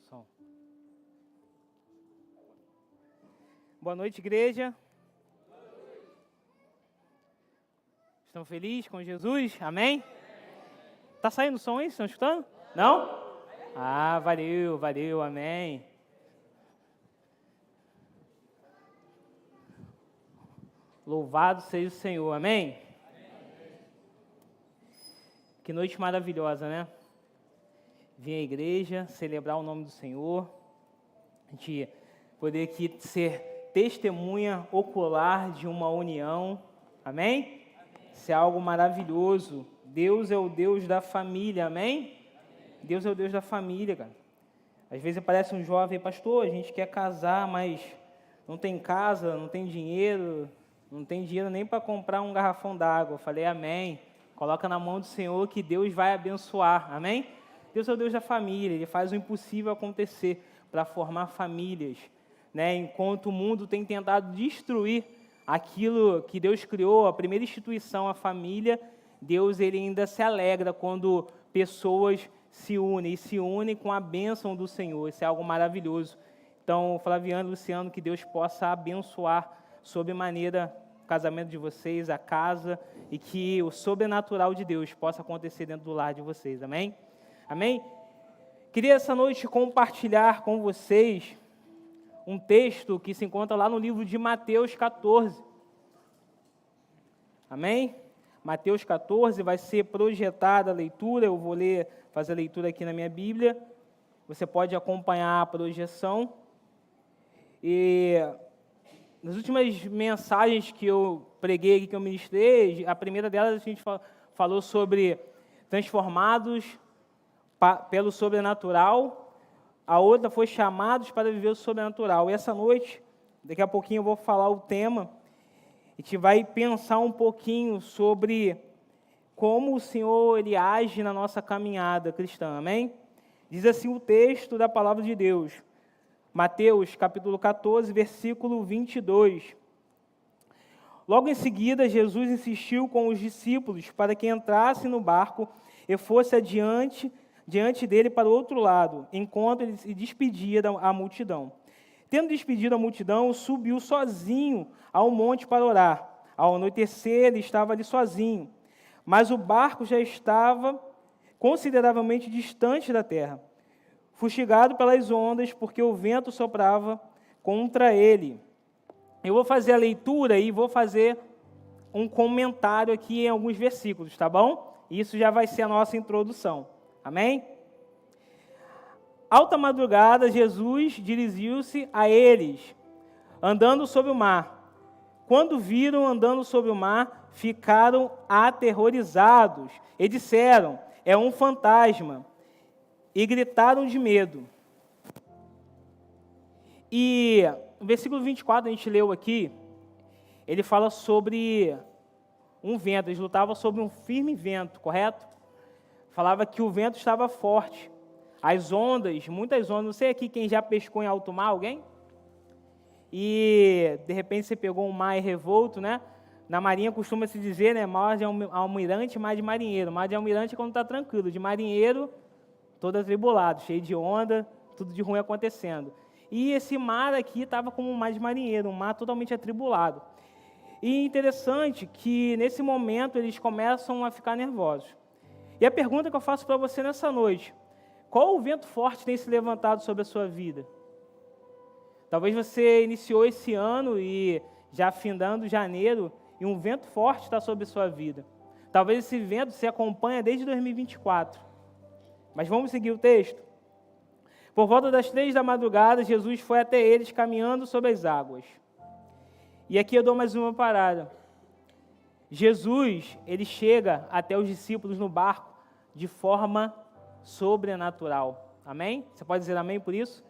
Som. Boa noite, igreja. Estão felizes com Jesus? Amém? Tá saindo som aí? Estão escutando? Não? Ah, valeu, amém. Louvado seja o Senhor, amém? Que noite maravilhosa, né? Vir à igreja, celebrar o nome do Senhor, a gente poder aqui ser testemunha ocular de uma união, amém? Isso é algo maravilhoso. Deus é o Deus da família, amém? Deus é o Deus da família, cara. Às vezes aparece um jovem, pastor, a gente quer casar, mas não tem casa, não tem dinheiro nem para comprar um garrafão d'água. Eu falei, amém. Coloca na mão do Senhor que Deus vai abençoar, amém? Deus é o Deus da família, Ele faz o impossível acontecer para formar famílias, né? Enquanto o mundo tem tentado destruir aquilo que Deus criou, a primeira instituição, a família, Deus ele ainda se alegra quando pessoas se unem com a bênção do Senhor. Isso é algo maravilhoso. Então, Flaviano e Luciano, que Deus possa abençoar sobremaneira o casamento de vocês, a casa, e que o sobrenatural de Deus possa acontecer dentro do lar de vocês, amém? Amém? Queria essa noite compartilhar com vocês um texto que se encontra lá no livro de Mateus 14. Amém? Mateus 14 vai ser projetada a leitura, eu vou fazer a leitura aqui na minha Bíblia. Você pode acompanhar a projeção. E nas últimas mensagens que eu preguei aqui, que eu ministrei, a primeira delas a gente falou sobre transformados pelo sobrenatural, a outra foi chamados para viver o sobrenatural. E essa noite, daqui a pouquinho eu vou falar o tema, a gente vai pensar um pouquinho sobre como o Senhor ele age na nossa caminhada cristã, amém? Diz assim o texto da palavra de Deus, Mateus capítulo 14, versículo 22. Logo em seguida, Jesus insistiu com os discípulos para que entrassem no barco e fosse diante dele para o outro lado, enquanto ele se despedia da multidão. Tendo despedido a multidão, subiu sozinho ao monte para orar. Ao anoitecer, ele estava ali sozinho, mas o barco já estava consideravelmente distante da terra, fustigado pelas ondas, porque o vento soprava contra ele. Eu vou fazer a leitura e vou fazer um comentário aqui em alguns versículos, tá bom? Isso já vai ser a nossa introdução. Amém? Alta madrugada, Jesus dirigiu-se a eles, andando sobre o mar. Quando viram andando sobre o mar, ficaram aterrorizados e disseram, é um fantasma, e gritaram de medo. E o versículo 24, a gente leu aqui, ele fala sobre um vento, eles lutavam sobre um firme vento, correto? Falava que o vento estava forte, as ondas, muitas ondas, não sei aqui quem já pescou em alto mar, alguém? E de repente você pegou um mar revolto, né? Na marinha costuma se dizer, né, mar de almirante, mar de marinheiro. Mar de almirante é quando está tranquilo, de marinheiro, todo atribulado, cheio de onda, tudo de ruim acontecendo. E esse mar aqui estava como um mar de marinheiro, um mar totalmente atribulado. E interessante que nesse momento eles começam a ficar nervosos. E a pergunta que eu faço para você nessa noite, qual o vento forte tem se levantado sobre a sua vida? Talvez você iniciou esse ano e já findando janeiro, e um vento forte está sobre a sua vida. Talvez esse vento se acompanha desde 2024. Mas vamos seguir o texto? Por volta das 3 da madrugada, Jesus foi até eles caminhando sobre as águas. E aqui eu dou mais uma parada. Jesus, ele chega até os discípulos no barco de forma sobrenatural. Amém? Você pode dizer amém por isso?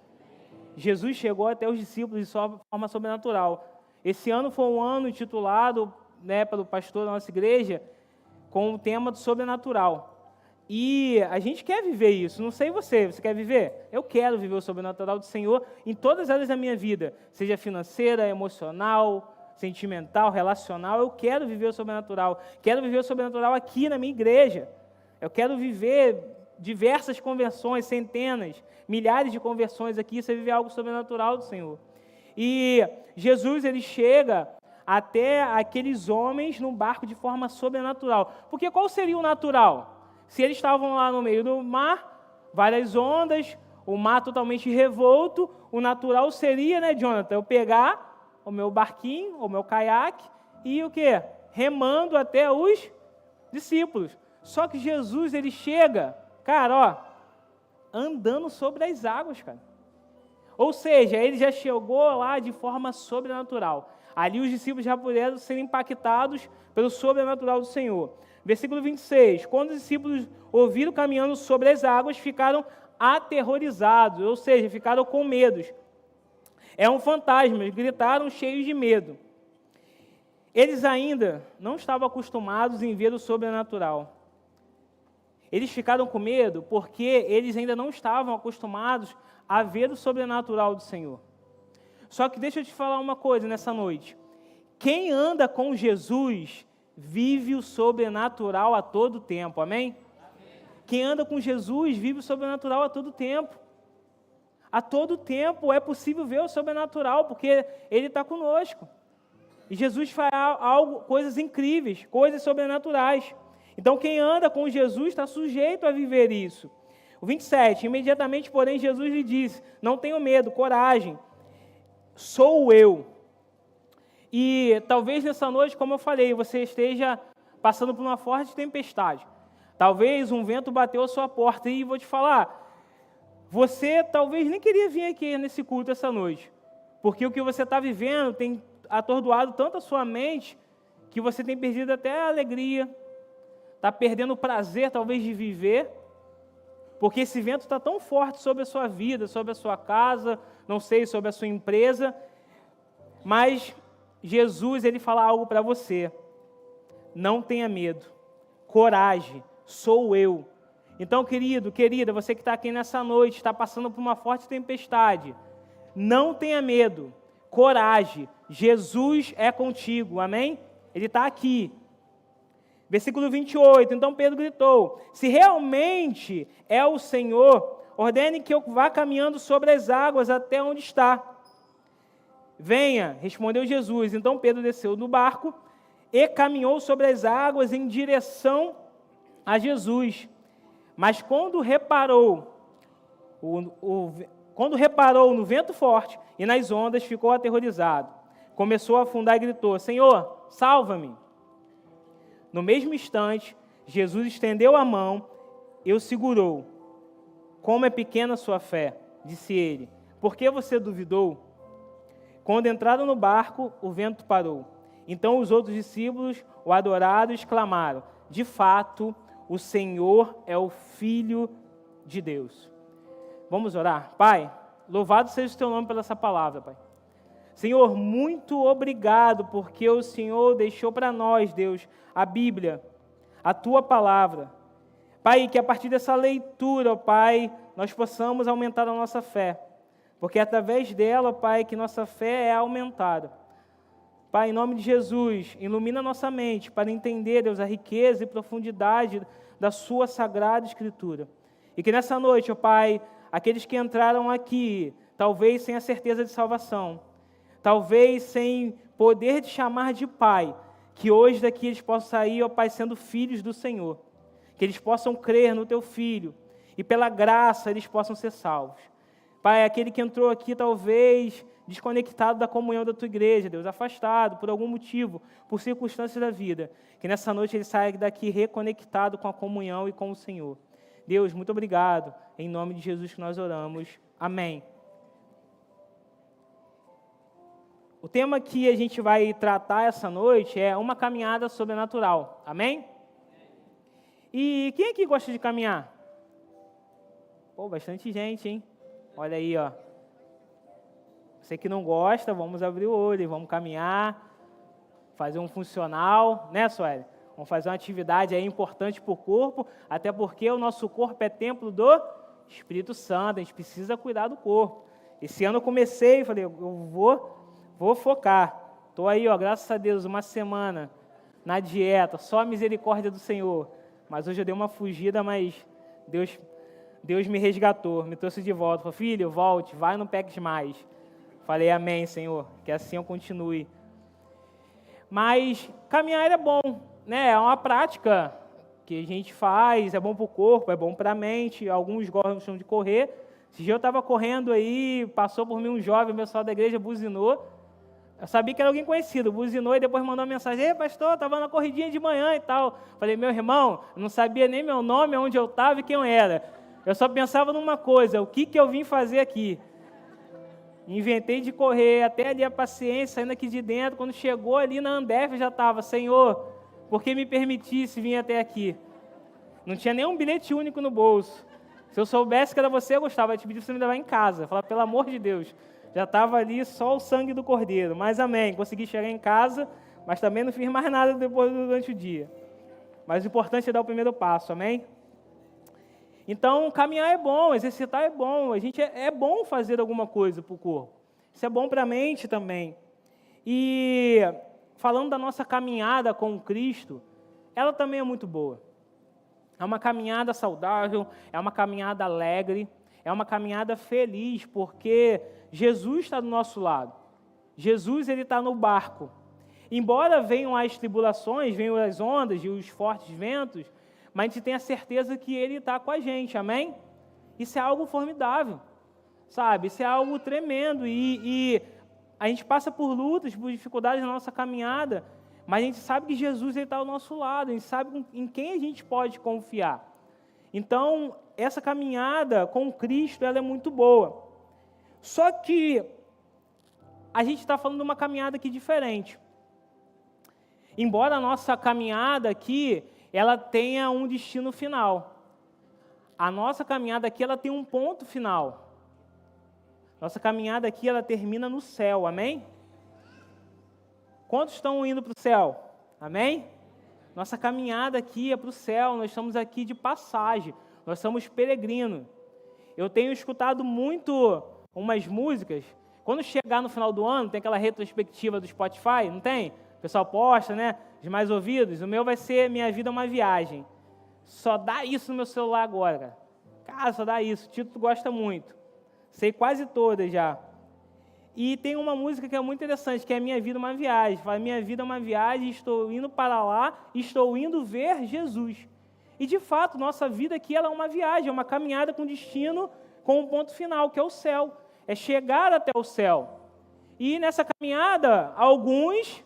Jesus chegou até os discípulos de forma sobrenatural. Esse ano foi um ano intitulado, né, pelo pastor da nossa igreja, com o tema do sobrenatural. E a gente quer viver isso, não sei você quer viver? Eu quero viver o sobrenatural do Senhor em todas as áreas da minha vida, seja financeira, emocional, sentimental, relacional, eu quero viver o sobrenatural. Quero viver o sobrenatural aqui na minha igreja. Eu quero viver diversas conversões, centenas, milhares de conversões aqui, você vive algo sobrenatural do Senhor. E Jesus, ele chega até aqueles homens num barco de forma sobrenatural. Porque qual seria o natural? Se eles estavam lá no meio do mar, várias ondas, o mar totalmente revolto, o natural seria, né, Jonathan, eu pegar o meu barquinho, o meu caiaque, e o quê? Remando até os discípulos. Só que Jesus, ele chega, cara, ó, andando sobre as águas, cara. Ou seja, ele já chegou lá de forma sobrenatural. Ali os discípulos já puderam ser impactados pelo sobrenatural do Senhor. Versículo 26. Quando os discípulos ouviram caminhando sobre as águas, ficaram aterrorizados, ou seja, ficaram com medos. É um fantasma, eles gritaram cheios de medo. Eles ainda não estavam acostumados em ver o sobrenatural. Eles ficaram com medo porque eles ainda não estavam acostumados a ver o sobrenatural do Senhor. Só que deixa eu te falar uma coisa nessa noite. Quem anda com Jesus vive o sobrenatural a todo tempo, amém? Quem anda com Jesus vive o sobrenatural a todo tempo. A todo tempo é possível ver o sobrenatural, porque Ele está conosco. E Jesus faz coisas incríveis, coisas sobrenaturais. Então, quem anda com Jesus está sujeito a viver isso. O 27, imediatamente, porém, Jesus lhe disse, não tenham medo, coragem, sou eu. E talvez nessa noite, como eu falei, você esteja passando por uma forte tempestade. Talvez um vento bateu a sua porta e vou te falar, você talvez nem queria vir aqui nesse culto essa noite, porque o que você está vivendo tem atordoado tanto a sua mente que você tem perdido até a alegria, está perdendo o prazer talvez de viver, porque esse vento está tão forte sobre a sua vida, sobre a sua casa, não sei, sobre a sua empresa, mas Jesus, ele fala algo para você, não tenha medo, coragem, sou eu. Então, querido, querida, você que está aqui nessa noite, está passando por uma forte tempestade, não tenha medo, coragem, Jesus é contigo, amém? Ele está aqui. Versículo 28, então Pedro gritou, se realmente é o Senhor, ordene que eu vá caminhando sobre as águas até onde está. Venha, respondeu Jesus. Então Pedro desceu do barco e caminhou sobre as águas em direção a Jesus. Mas quando reparou no vento forte e nas ondas, ficou aterrorizado. Começou a afundar e gritou, Senhor, salva-me. No mesmo instante, Jesus estendeu a mão e o segurou. Como é pequena a sua fé, disse ele. Por que você duvidou? Quando entraram no barco, o vento parou. Então os outros discípulos o adoraram e exclamaram, de fato, o Senhor é o Filho de Deus. Vamos orar? Pai, louvado seja o teu nome pela essa palavra, Pai. Senhor, muito obrigado, porque o Senhor deixou para nós, Deus, a Bíblia, a Tua palavra. Pai, que a partir dessa leitura, ó Pai, nós possamos aumentar a nossa fé, porque é através dela, ó Pai, que nossa fé é aumentada. Pai, em nome de Jesus, ilumina nossa mente para entender, Deus, a riqueza e profundidade da Sua Sagrada Escritura. E que nessa noite, ó Pai, aqueles que entraram aqui, talvez sem a certeza de salvação, talvez sem poder te chamar de Pai, que hoje daqui eles possam sair, ó Pai, sendo filhos do Senhor. Que eles possam crer no Teu Filho e pela graça eles possam ser salvos. Pai, aquele que entrou aqui talvez desconectado da comunhão da Tua igreja, Deus, afastado por algum motivo, por circunstâncias da vida, que nessa noite ele saia daqui reconectado com a comunhão e com o Senhor. Deus, muito obrigado. Em nome de Jesus que nós oramos. Amém. O tema que a gente vai tratar essa noite é uma caminhada sobrenatural. Amém? E quem aqui gosta de caminhar? Pô, bastante gente, hein? Olha aí, ó. Você que não gosta, vamos abrir o olho e vamos caminhar, fazer um funcional, né, Sueli? Vamos fazer uma atividade aí importante para o corpo, até porque o nosso corpo é templo do Espírito Santo, a gente precisa cuidar do corpo. Esse ano eu comecei, falei, eu vou focar. Estou aí, ó, graças a Deus, uma semana na dieta, só a misericórdia do Senhor. Mas hoje eu dei uma fugida, mas Deus me resgatou, me trouxe de volta. Falou, filho, volte, vai, não peques mais. Falei, amém, Senhor, que assim eu continue. Mas caminhar é bom, né? É uma prática que a gente faz, é bom para o corpo, é bom para a mente. Alguns gostam de correr. Esse dia eu estava correndo aí, passou por mim um jovem, o pessoal da igreja buzinou. Eu sabia que era alguém conhecido, buzinou e depois mandou uma mensagem, ei, pastor, estava na corridinha de manhã e tal. Falei, meu irmão, eu não sabia nem meu nome, onde eu estava e quem eu era. Eu só pensava numa coisa, o que eu vim fazer aqui? Inventei de correr, até ali a paciência, saindo aqui de dentro. Quando chegou ali na Ambev, já estava, Senhor, por que me permitisse vir até aqui? Não tinha nem um bilhete único no bolso. Se eu soubesse que era você, eu gostava, eu te pedi para você me levar em casa. Falar, pelo amor de Deus, já estava ali só o sangue do cordeiro. Mas amém, consegui chegar em casa, mas também não fiz mais nada depois durante o dia. Mas o importante é dar o primeiro passo, amém? Então, caminhar é bom, exercitar é bom, é bom fazer alguma coisa para o corpo. Isso é bom para a mente também. E falando da nossa caminhada com Cristo, ela também é muito boa. É uma caminhada saudável, é uma caminhada alegre, é uma caminhada feliz, porque Jesus está do nosso lado. Jesus, ele está no barco. Embora venham as tribulações, venham as ondas e os fortes ventos, mas a gente tem a certeza que Ele está com a gente, amém? Isso é algo formidável, sabe? Isso é algo tremendo e a gente passa por lutas, por dificuldades na nossa caminhada, mas a gente sabe que Jesus está ao nosso lado, a gente sabe em quem a gente pode confiar. Então, essa caminhada com Cristo, ela é muito boa. Só que a gente está falando de uma caminhada aqui diferente. Embora a nossa caminhada aqui ela tenha um destino final. A nossa caminhada aqui, ela tem um ponto final. Nossa caminhada aqui, ela termina no céu, amém? Quantos estão indo para o céu? Amém? Nossa caminhada aqui é para o céu, nós estamos aqui de passagem, nós somos peregrinos. Eu tenho escutado muito umas músicas, quando chegar no final do ano, tem aquela retrospectiva do Spotify, não tem? O pessoal posta, né? Os mais ouvidos. O meu vai ser Minha Vida é uma Viagem. Só dá isso no meu celular agora, cara. Cara, só dá isso. O Tito gosta muito. Sei quase todas já. E tem uma música que é muito interessante, que é Minha Vida é uma Viagem. Fala, minha vida é uma viagem, estou indo para lá, estou indo ver Jesus. E, de fato, nossa vida aqui ela é uma viagem, é uma caminhada com destino, com um ponto final, que é o céu. É chegar até o céu. E nessa caminhada, alguns,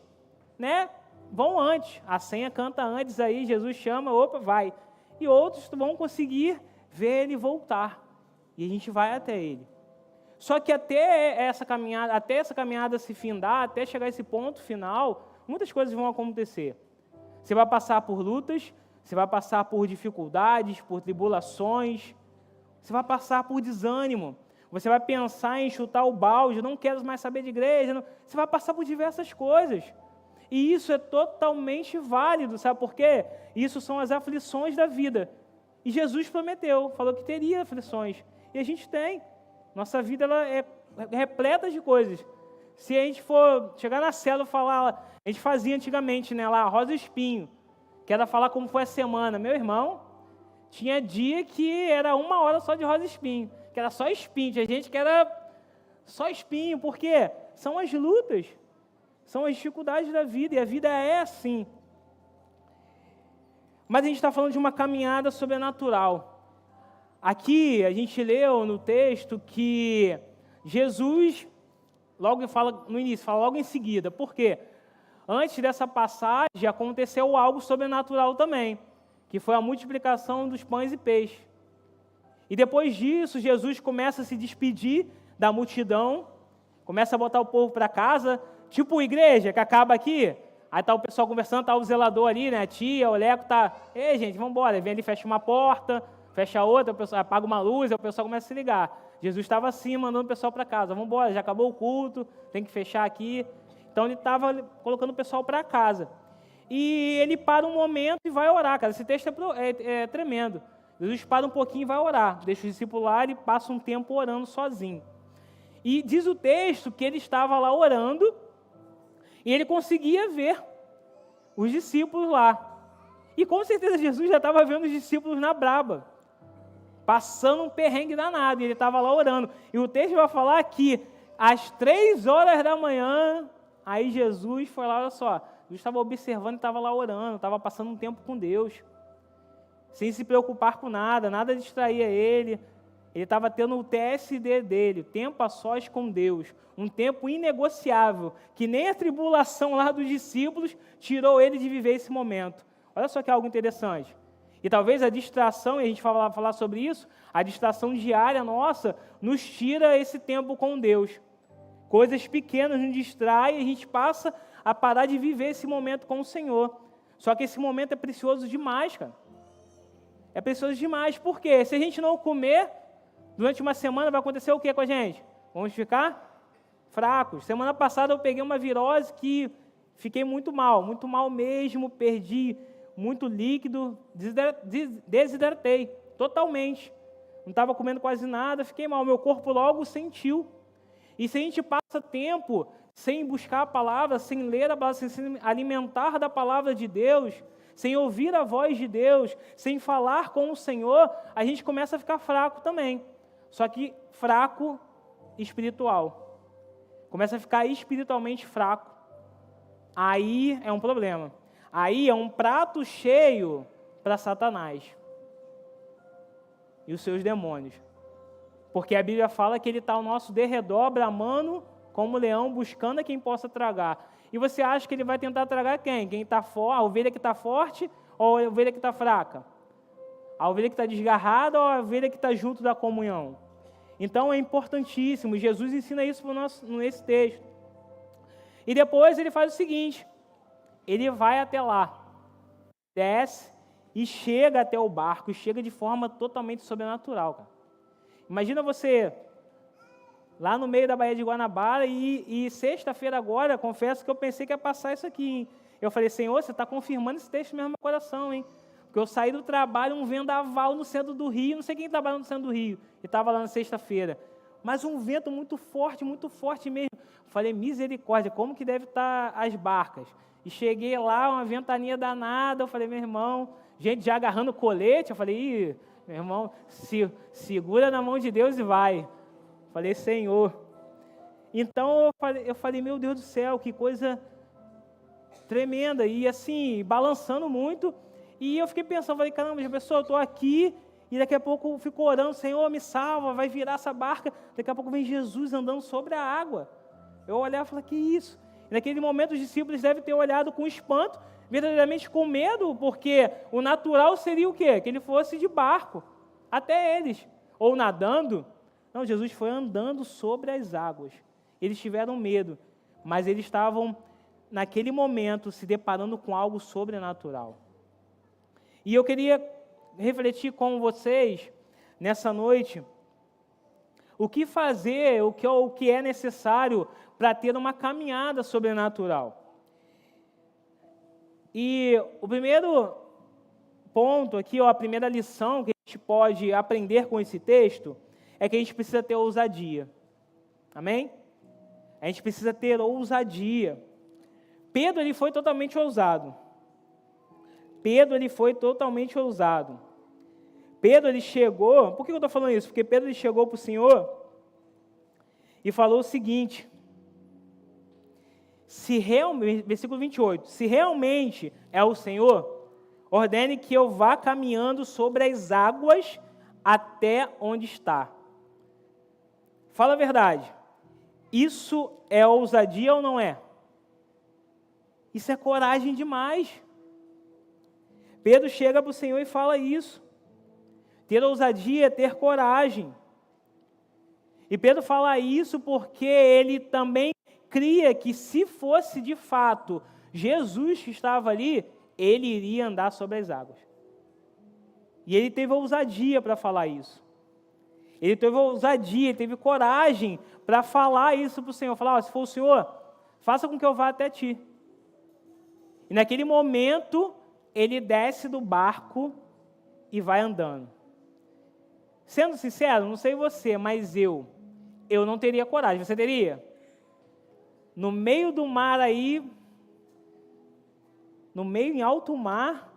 né, vão antes, a senha canta antes aí, Jesus chama, opa, vai. E outros vão conseguir ver ele voltar. E a gente vai até ele. Só que até essa caminhada se findar, até chegar a esse ponto final, muitas coisas vão acontecer. Você vai passar por lutas, você vai passar por dificuldades, por tribulações, você vai passar por desânimo, você vai pensar em chutar o balde, não quero mais saber de igreja, não. Você vai passar por diversas coisas. E isso é totalmente válido, sabe por quê? Isso são as aflições da vida. E Jesus prometeu, falou que teria aflições. E a gente tem. Nossa vida ela é repleta de coisas. Se a gente for chegar na célula e falar, a gente fazia antigamente, né, lá, Rosa e Espinho, que era falar como foi a semana. Meu irmão, tinha dia que era 1 hora só de Rosa e Espinho, que era só espinho. Tinha gente que era só espinho, por quê? São as lutas. São as dificuldades da vida, e a vida é assim. Mas a gente está falando de uma caminhada sobrenatural. Aqui, a gente leu no texto que Jesus, logo fala no início, fala logo em seguida. Por quê? Antes dessa passagem, aconteceu algo sobrenatural também, que foi a multiplicação dos pães e peixes. E depois disso, Jesus começa a se despedir da multidão, começa a botar o povo para casa, tipo igreja, que acaba aqui, aí tá o pessoal conversando, tá o zelador ali, né, a tia, o Leco tá, ei gente, vamos embora, vem ali, fecha uma porta, fecha outra, o pessoal apaga uma luz, aí o pessoal começa a se ligar. Jesus estava assim, mandando o pessoal para casa, vamos embora, já acabou o culto, tem que fechar aqui. Então ele estava colocando o pessoal para casa. E ele para um momento e vai orar, cara, esse texto é tremendo. Jesus para um pouquinho e vai orar, deixa os discípulos lá e passa um tempo orando sozinho. E diz o texto que ele estava lá orando, e ele conseguia ver os discípulos lá. E com certeza Jesus já estava vendo os discípulos na braba. passando um perrengue danado, e ele estava lá orando. E o texto vai falar que às 3 horas da manhã, aí Jesus foi lá, olha só, Jesus estava observando e estava lá orando, estava passando um tempo com Deus, sem se preocupar com nada, nada distraía ele. Ele estava tendo o TSD dele, tempo a sós com Deus, um tempo inegociável, que nem a tribulação lá dos discípulos tirou ele de viver esse momento. Olha só que algo interessante. E talvez a distração, e a gente vai falar sobre isso, a distração diária nossa nos tira esse tempo com Deus. Coisas pequenas nos distraem e a gente passa a parar de viver esse momento com o Senhor. Só que esse momento é precioso demais, cara. É precioso demais. Por quê? Se a gente não comer, durante uma semana vai acontecer o que com a gente? Vamos ficar fracos. Semana passada eu peguei uma virose que fiquei muito mal mesmo, perdi muito líquido, desidratei totalmente. Não estava comendo quase nada, fiquei mal, meu corpo logo sentiu. E se a gente passa tempo sem buscar a palavra, sem ler a palavra, sem se alimentar da palavra de Deus, sem ouvir a voz de Deus, sem falar com o Senhor, a gente começa a ficar fraco também. Só que fraco espiritual. Começa a ficar espiritualmente fraco. Aí é um problema. Aí é um prato cheio para Satanás e os seus demônios. Porque a Bíblia fala que ele está ao nosso derredor, bramando como leão, buscando a quem possa tragar. E você acha que ele vai tentar tragar quem? Quem está forte, a ovelha que está forte ou a ovelha que está fraca? A ovelha que está desgarrada ou a ovelha que está junto da comunhão? Então é importantíssimo, Jesus ensina isso nesse texto. E depois ele faz o seguinte, ele vai até lá, desce e chega até o barco, e chega de forma totalmente sobrenatural, cara. Imagina você lá no meio da Baía de Guanabara e sexta-feira agora, confesso que eu pensei que ia passar isso aqui, hein? Eu falei, Senhor, você está confirmando esse texto mesmo no meu coração, hein? Porque eu saí do trabalho, um vendaval no centro do Rio, não sei quem trabalha no centro do Rio, e estava lá na sexta-feira, mas um vento muito forte mesmo. Falei, misericórdia, como que deve estar as barcas? E cheguei lá, uma ventania danada, eu falei, meu irmão, gente já agarrando colete, eu falei, ih, meu irmão, segura na mão de Deus e vai. Falei, Senhor. Então eu falei, meu Deus do céu, que coisa tremenda, e assim, balançando muito, e eu fiquei pensando, falei, caramba, pessoal, eu estou aqui, e daqui a pouco eu fico orando, Senhor, me salva, vai virar essa barca, daqui a pouco vem Jesus andando sobre a água. Eu olhava e falei, que isso? E naquele momento os discípulos devem ter olhado com espanto, verdadeiramente com medo, porque o natural seria o quê? Que ele fosse de barco, até eles, ou nadando. Não, Jesus foi andando sobre as águas. Eles tiveram medo, mas eles estavam, naquele momento, se deparando com algo sobrenatural. E eu queria refletir com vocês, nessa noite, o que fazer, o que é necessário para ter uma caminhada sobrenatural. E o primeiro ponto aqui, a primeira lição que a gente pode aprender com esse texto, é que a gente precisa ter ousadia. Amém? A gente precisa ter ousadia. Pedro, ele foi totalmente ousado. Pedro, ele foi totalmente ousado. Pedro, ele chegou... Por que eu estou falando isso? Porque Pedro, ele chegou para o Senhor e falou o seguinte... Versículo 28. Se realmente é o Senhor, ordene que eu vá caminhando sobre as águas até onde está. Fala a verdade. Isso é ousadia ou não é? Isso é coragem demais. Pedro chega para o Senhor e fala isso. Ter ousadia é ter coragem. E Pedro fala isso porque ele também cria que se fosse de fato Jesus que estava ali, ele iria andar sobre as águas. E ele teve ousadia para falar isso. Ele teve ousadia, ele teve coragem para falar isso para o Senhor. Falar, se for o Senhor, faça com que eu vá até ti. E naquele momento, ele desce do barco e vai andando. Sendo sincero, não sei você, mas eu não teria coragem. Você teria? No meio do mar aí, no meio em alto mar,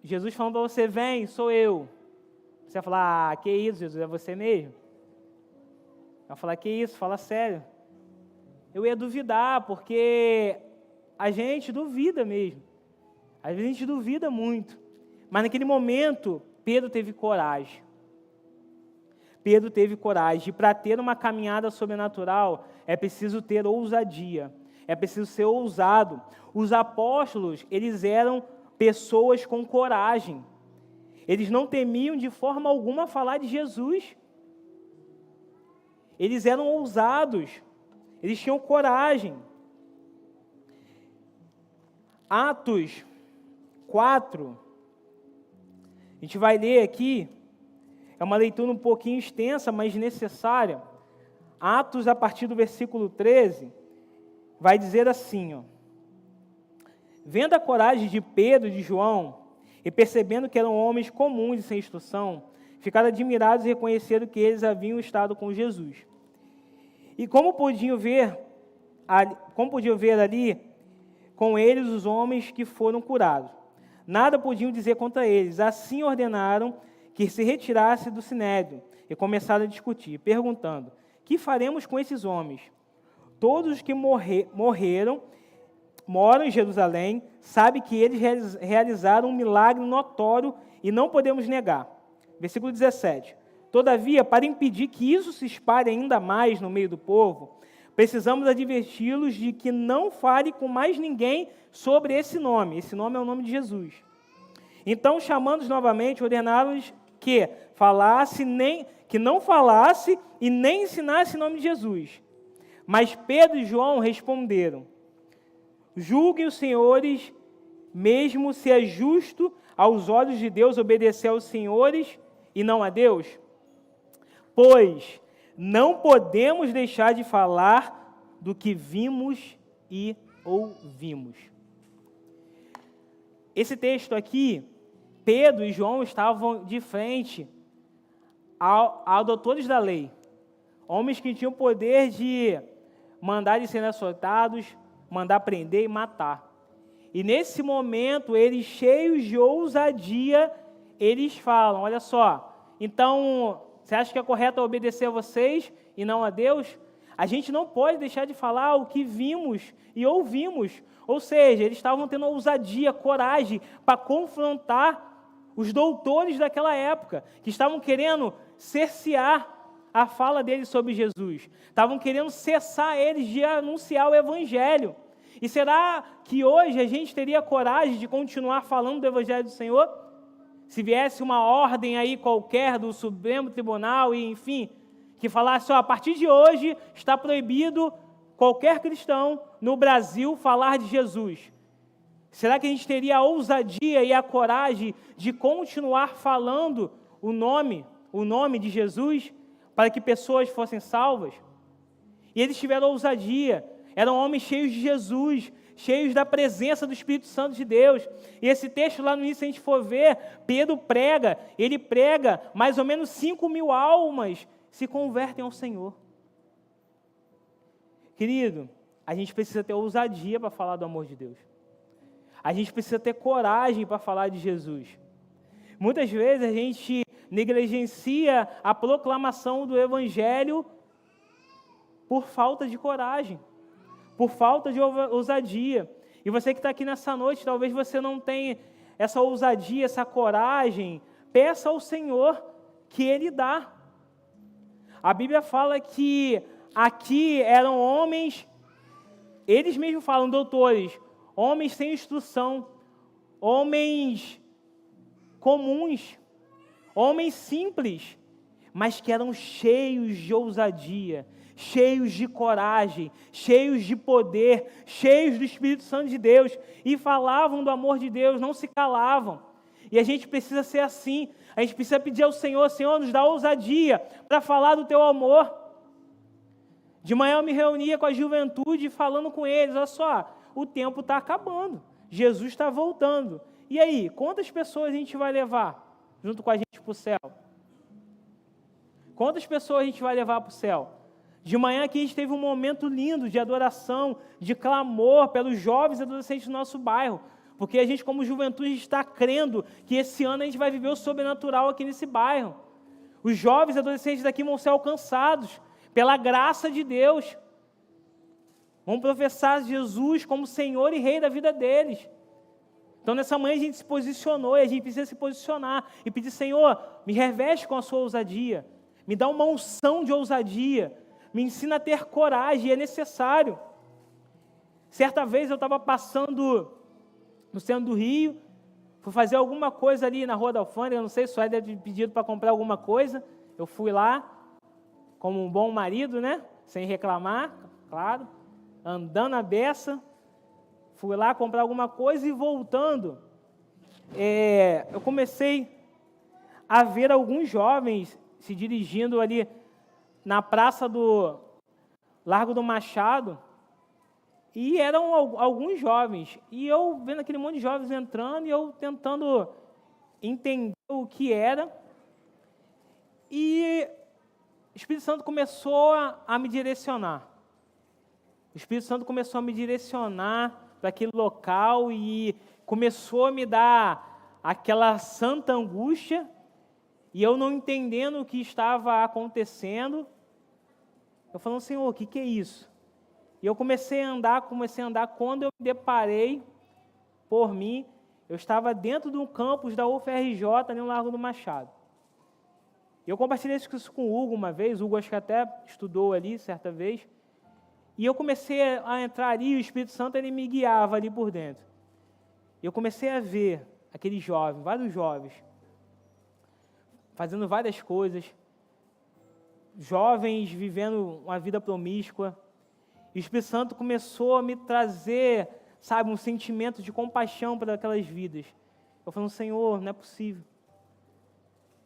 Jesus falando para você, vem, sou eu. Você vai falar, que isso, Jesus, é você mesmo? Vai falar, que isso, fala sério. Eu ia duvidar, porque a gente duvida mesmo. Às vezes a gente duvida muito. Mas naquele momento, Pedro teve coragem. Pedro teve coragem. E para ter uma caminhada sobrenatural, é preciso ter ousadia. É preciso ser ousado. Os apóstolos, eles eram pessoas com coragem. Eles não temiam de forma alguma falar de Jesus. Eles eram ousados. Eles tinham coragem. Atos 4, a gente vai ler aqui, é uma leitura um pouquinho extensa, mas necessária. Atos, a partir do versículo 13, vai dizer assim, ó: vendo a coragem de Pedro e de João, e percebendo que eram homens comuns e sem instrução, ficaram admirados e reconheceram que eles haviam estado com Jesus. E como podiam ver ali com eles os homens que foram curados, nada podiam dizer contra eles. Assim ordenaram que se retirasse do sinédrio e começaram a discutir, perguntando: que faremos com esses homens? Todos os que moram em Jerusalém, sabem que eles realizaram um milagre notório e não podemos negar. Versículo 17. Todavia, para impedir que isso se espalhe ainda mais no meio do povo, precisamos adverti-los de que não fale com mais ninguém sobre esse nome. Esse nome é o nome de Jesus. Então, chamando-os novamente, ordenaram-lhes que não falasse e nem ensinasse o nome de Jesus. Mas Pedro e João responderam: julguem os senhores, mesmo se é justo aos olhos de Deus obedecer aos senhores e não a Deus? Pois não podemos deixar de falar do que vimos e ouvimos. Esse texto aqui, Pedro e João estavam de frente a doutores da lei, homens que tinham o poder de mandar eles serem açoitados, mandar prender e matar. E nesse momento, eles cheios de ousadia, eles falam: olha só, então, você acha que é correto obedecer a vocês e não a Deus? A gente não pode deixar de falar o que vimos e ouvimos. Ou seja, eles estavam tendo ousadia, coragem para confrontar os doutores daquela época, que estavam querendo cercear a fala deles sobre Jesus. Estavam querendo cessar eles de anunciar o Evangelho. E será que hoje a gente teria coragem de continuar falando do Evangelho do Senhor? Se viesse uma ordem aí qualquer do Supremo Tribunal, e enfim, que falasse: ó, a partir de hoje está proibido qualquer cristão no Brasil falar de Jesus. Será que a gente teria a ousadia e a coragem de continuar falando o nome de Jesus, para que pessoas fossem salvas? E eles tiveram ousadia, eram homens cheios de Jesus, cheios da presença do Espírito Santo de Deus. E esse texto lá no início, se a gente for ver, Pedro prega, mais ou menos 5.000 almas se convertem ao Senhor. Querido, a gente precisa ter ousadia para falar do amor de Deus. A gente precisa ter coragem para falar de Jesus. Muitas vezes a gente negligencia a proclamação do Evangelho por falta de coragem, por falta de ousadia. E você que está aqui nessa noite, talvez você não tenha essa ousadia, essa coragem. Peça ao Senhor que Ele dá. A Bíblia fala que aqui eram homens, eles mesmos falam, doutores, homens sem instrução, homens comuns, homens simples, mas que eram cheios de ousadia, cheios de coragem, cheios de poder, cheios do Espírito Santo de Deus, e falavam do amor de Deus, não se calavam. E a gente precisa ser assim, a gente precisa pedir ao Senhor: Senhor, nos dá ousadia para falar do Teu amor. De manhã eu me reunia com a juventude, falando com eles: olha só, o tempo está acabando, Jesus está voltando. E aí, quantas pessoas a gente vai levar junto com a gente para o céu? Quantas pessoas a gente vai levar para o céu? De manhã aqui a gente teve um momento lindo de adoração, de clamor pelos jovens e adolescentes do nosso bairro, porque a gente, como juventude, está crendo que esse ano a gente vai viver o sobrenatural aqui nesse bairro. Os jovens e adolescentes daqui vão ser alcançados pela graça de Deus. Vão professar Jesus como Senhor e Rei da vida deles. Então, nessa manhã a gente se posicionou e a gente precisa se posicionar e pedir: Senhor, me reveste com a sua ousadia, me dá uma unção de ousadia, me ensina a ter coragem, é necessário. Certa vez eu estava passando no centro do Rio, fui fazer alguma coisa ali na Rua da Alfândega, não sei se o Sueli deve ter pedido para comprar alguma coisa, eu fui lá, como um bom marido, né, sem reclamar, claro, andando a beça, fui lá comprar alguma coisa e voltando, eu comecei a ver alguns jovens se dirigindo ali na praça do Largo do Machado, e eram alguns jovens, e eu vendo aquele monte de jovens entrando, e eu tentando entender o que era, e o Espírito Santo começou a me direcionar. O Espírito Santo começou a me direcionar para aquele local e começou a me dar aquela santa angústia, e eu não entendendo o que estava acontecendo, eu falando: Senhor, o que é isso? E eu comecei a andar, quando eu me deparei, por mim, eu estava dentro do campus da UFRJ, ali no Largo do Machado. Eu compartilhei isso com o Hugo uma vez, o Hugo acho que até estudou ali certa vez, e eu comecei a entrar ali, e o Espírito Santo ele me guiava ali por dentro. E eu comecei a ver aqueles jovens, vários jovens, fazendo várias coisas, jovens vivendo uma vida promíscua. E o Espírito Santo começou a me trazer, sabe, um sentimento de compaixão para aquelas vidas. Eu falando: Senhor, não é possível.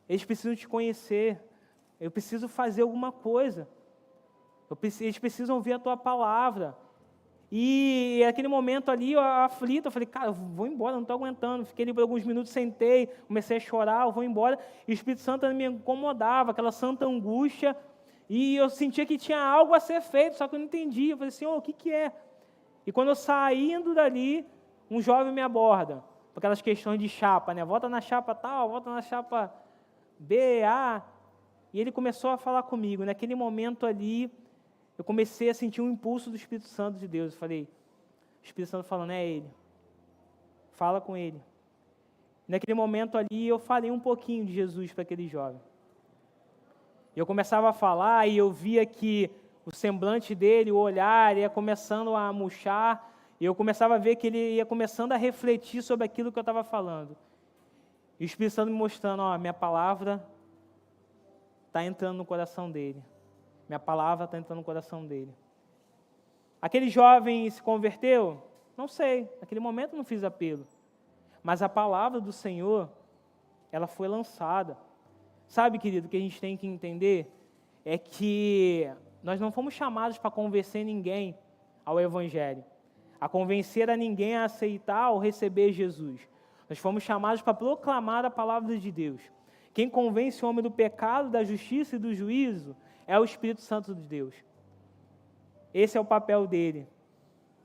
Eles precisam te conhecer. Eu preciso fazer alguma coisa. Eles precisam ouvir a tua palavra. E naquele momento ali, eu aflito, eu falei: cara, eu vou embora, não estou aguentando. Fiquei ali por alguns minutos, sentei, comecei a chorar, eu vou embora. E o Espírito Santo me incomodava, aquela santa angústia. E eu sentia que tinha algo a ser feito, só que eu não entendia. Eu falei: Senhor, o que é? E quando eu saindo dali, um jovem me aborda, por aquelas questões de chapa, né? Volta na chapa tal, volta na chapa B, A. E ele começou a falar comigo. Naquele momento ali, eu comecei a sentir um impulso do Espírito Santo de Deus. Eu falei: o Espírito Santo falando: é ele. Fala com ele. Naquele momento ali, eu falei um pouquinho de Jesus para aquele jovem. Eu começava a falar e eu via que o semblante dele, o olhar, ia começando a murchar, e eu começava a ver que ele ia começando a refletir sobre aquilo que eu estava falando. E o Espírito Santo me mostrando: ó, minha palavra está entrando no coração dele. Minha palavra está entrando no coração dele. Aquele jovem se converteu? Não sei, naquele momento não fiz apelo. Mas a palavra do Senhor, ela foi lançada. Sabe, querido, o que a gente tem que entender é que nós não fomos chamados para convencer ninguém ao Evangelho, a convencer a ninguém a aceitar ou receber Jesus. Nós fomos chamados para proclamar a palavra de Deus. Quem convence o homem do pecado, da justiça e do juízo é o Espírito Santo de Deus. Esse é o papel dele.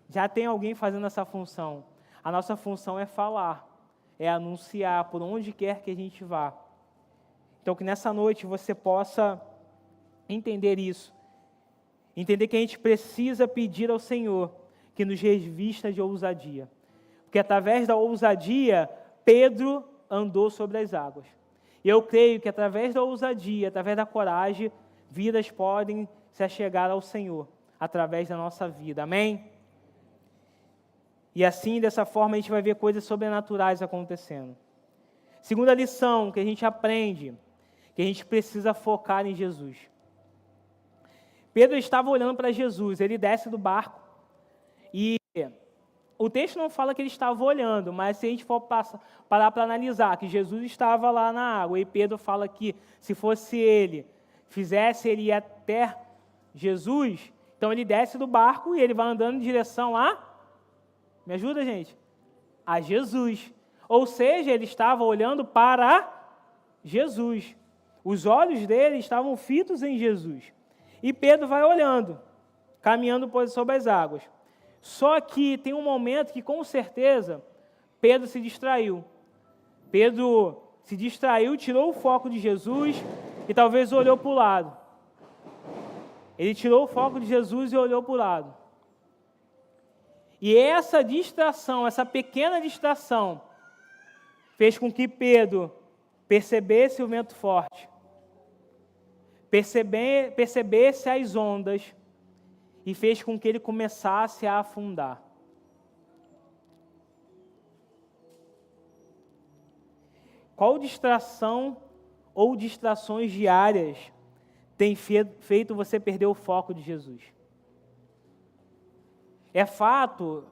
Já tem alguém fazendo essa função. A nossa função é falar, é anunciar por onde quer que a gente vá. Então, que nessa noite você possa entender isso. Entender que a gente precisa pedir ao Senhor que nos revista de ousadia. Porque através da ousadia, Pedro andou sobre as águas. E eu creio que através da ousadia, através da coragem, vidas podem se achegar ao Senhor, através da nossa vida. Amém? E assim, dessa forma, a gente vai ver coisas sobrenaturais acontecendo. Segunda lição que a gente aprende, que a gente precisa focar em Jesus. Pedro estava olhando para Jesus, ele desce do barco, e o texto não fala que ele estava olhando, mas se a gente for parar para analisar, que Jesus estava lá na água, e Pedro fala que se fosse ele, ele ir até Jesus, então ele desce do barco e ele vai andando em direção a, me ajuda, gente? A Jesus. Ou seja, ele estava olhando para Jesus. Os olhos dele estavam fitos em Jesus. E Pedro vai olhando, caminhando sobre as águas. Só que tem um momento que, com certeza, Pedro se distraiu. Pedro se distraiu, tirou o foco de Jesus e talvez olhou para o lado. Ele tirou o foco de Jesus e olhou para o lado. E essa distração, essa pequena distração, fez com que Pedro percebesse o vento forte, percebesse as ondas, e fez com que ele começasse a afundar. Qual distração ou distrações diárias tem feito você perder o foco de Jesus? É fato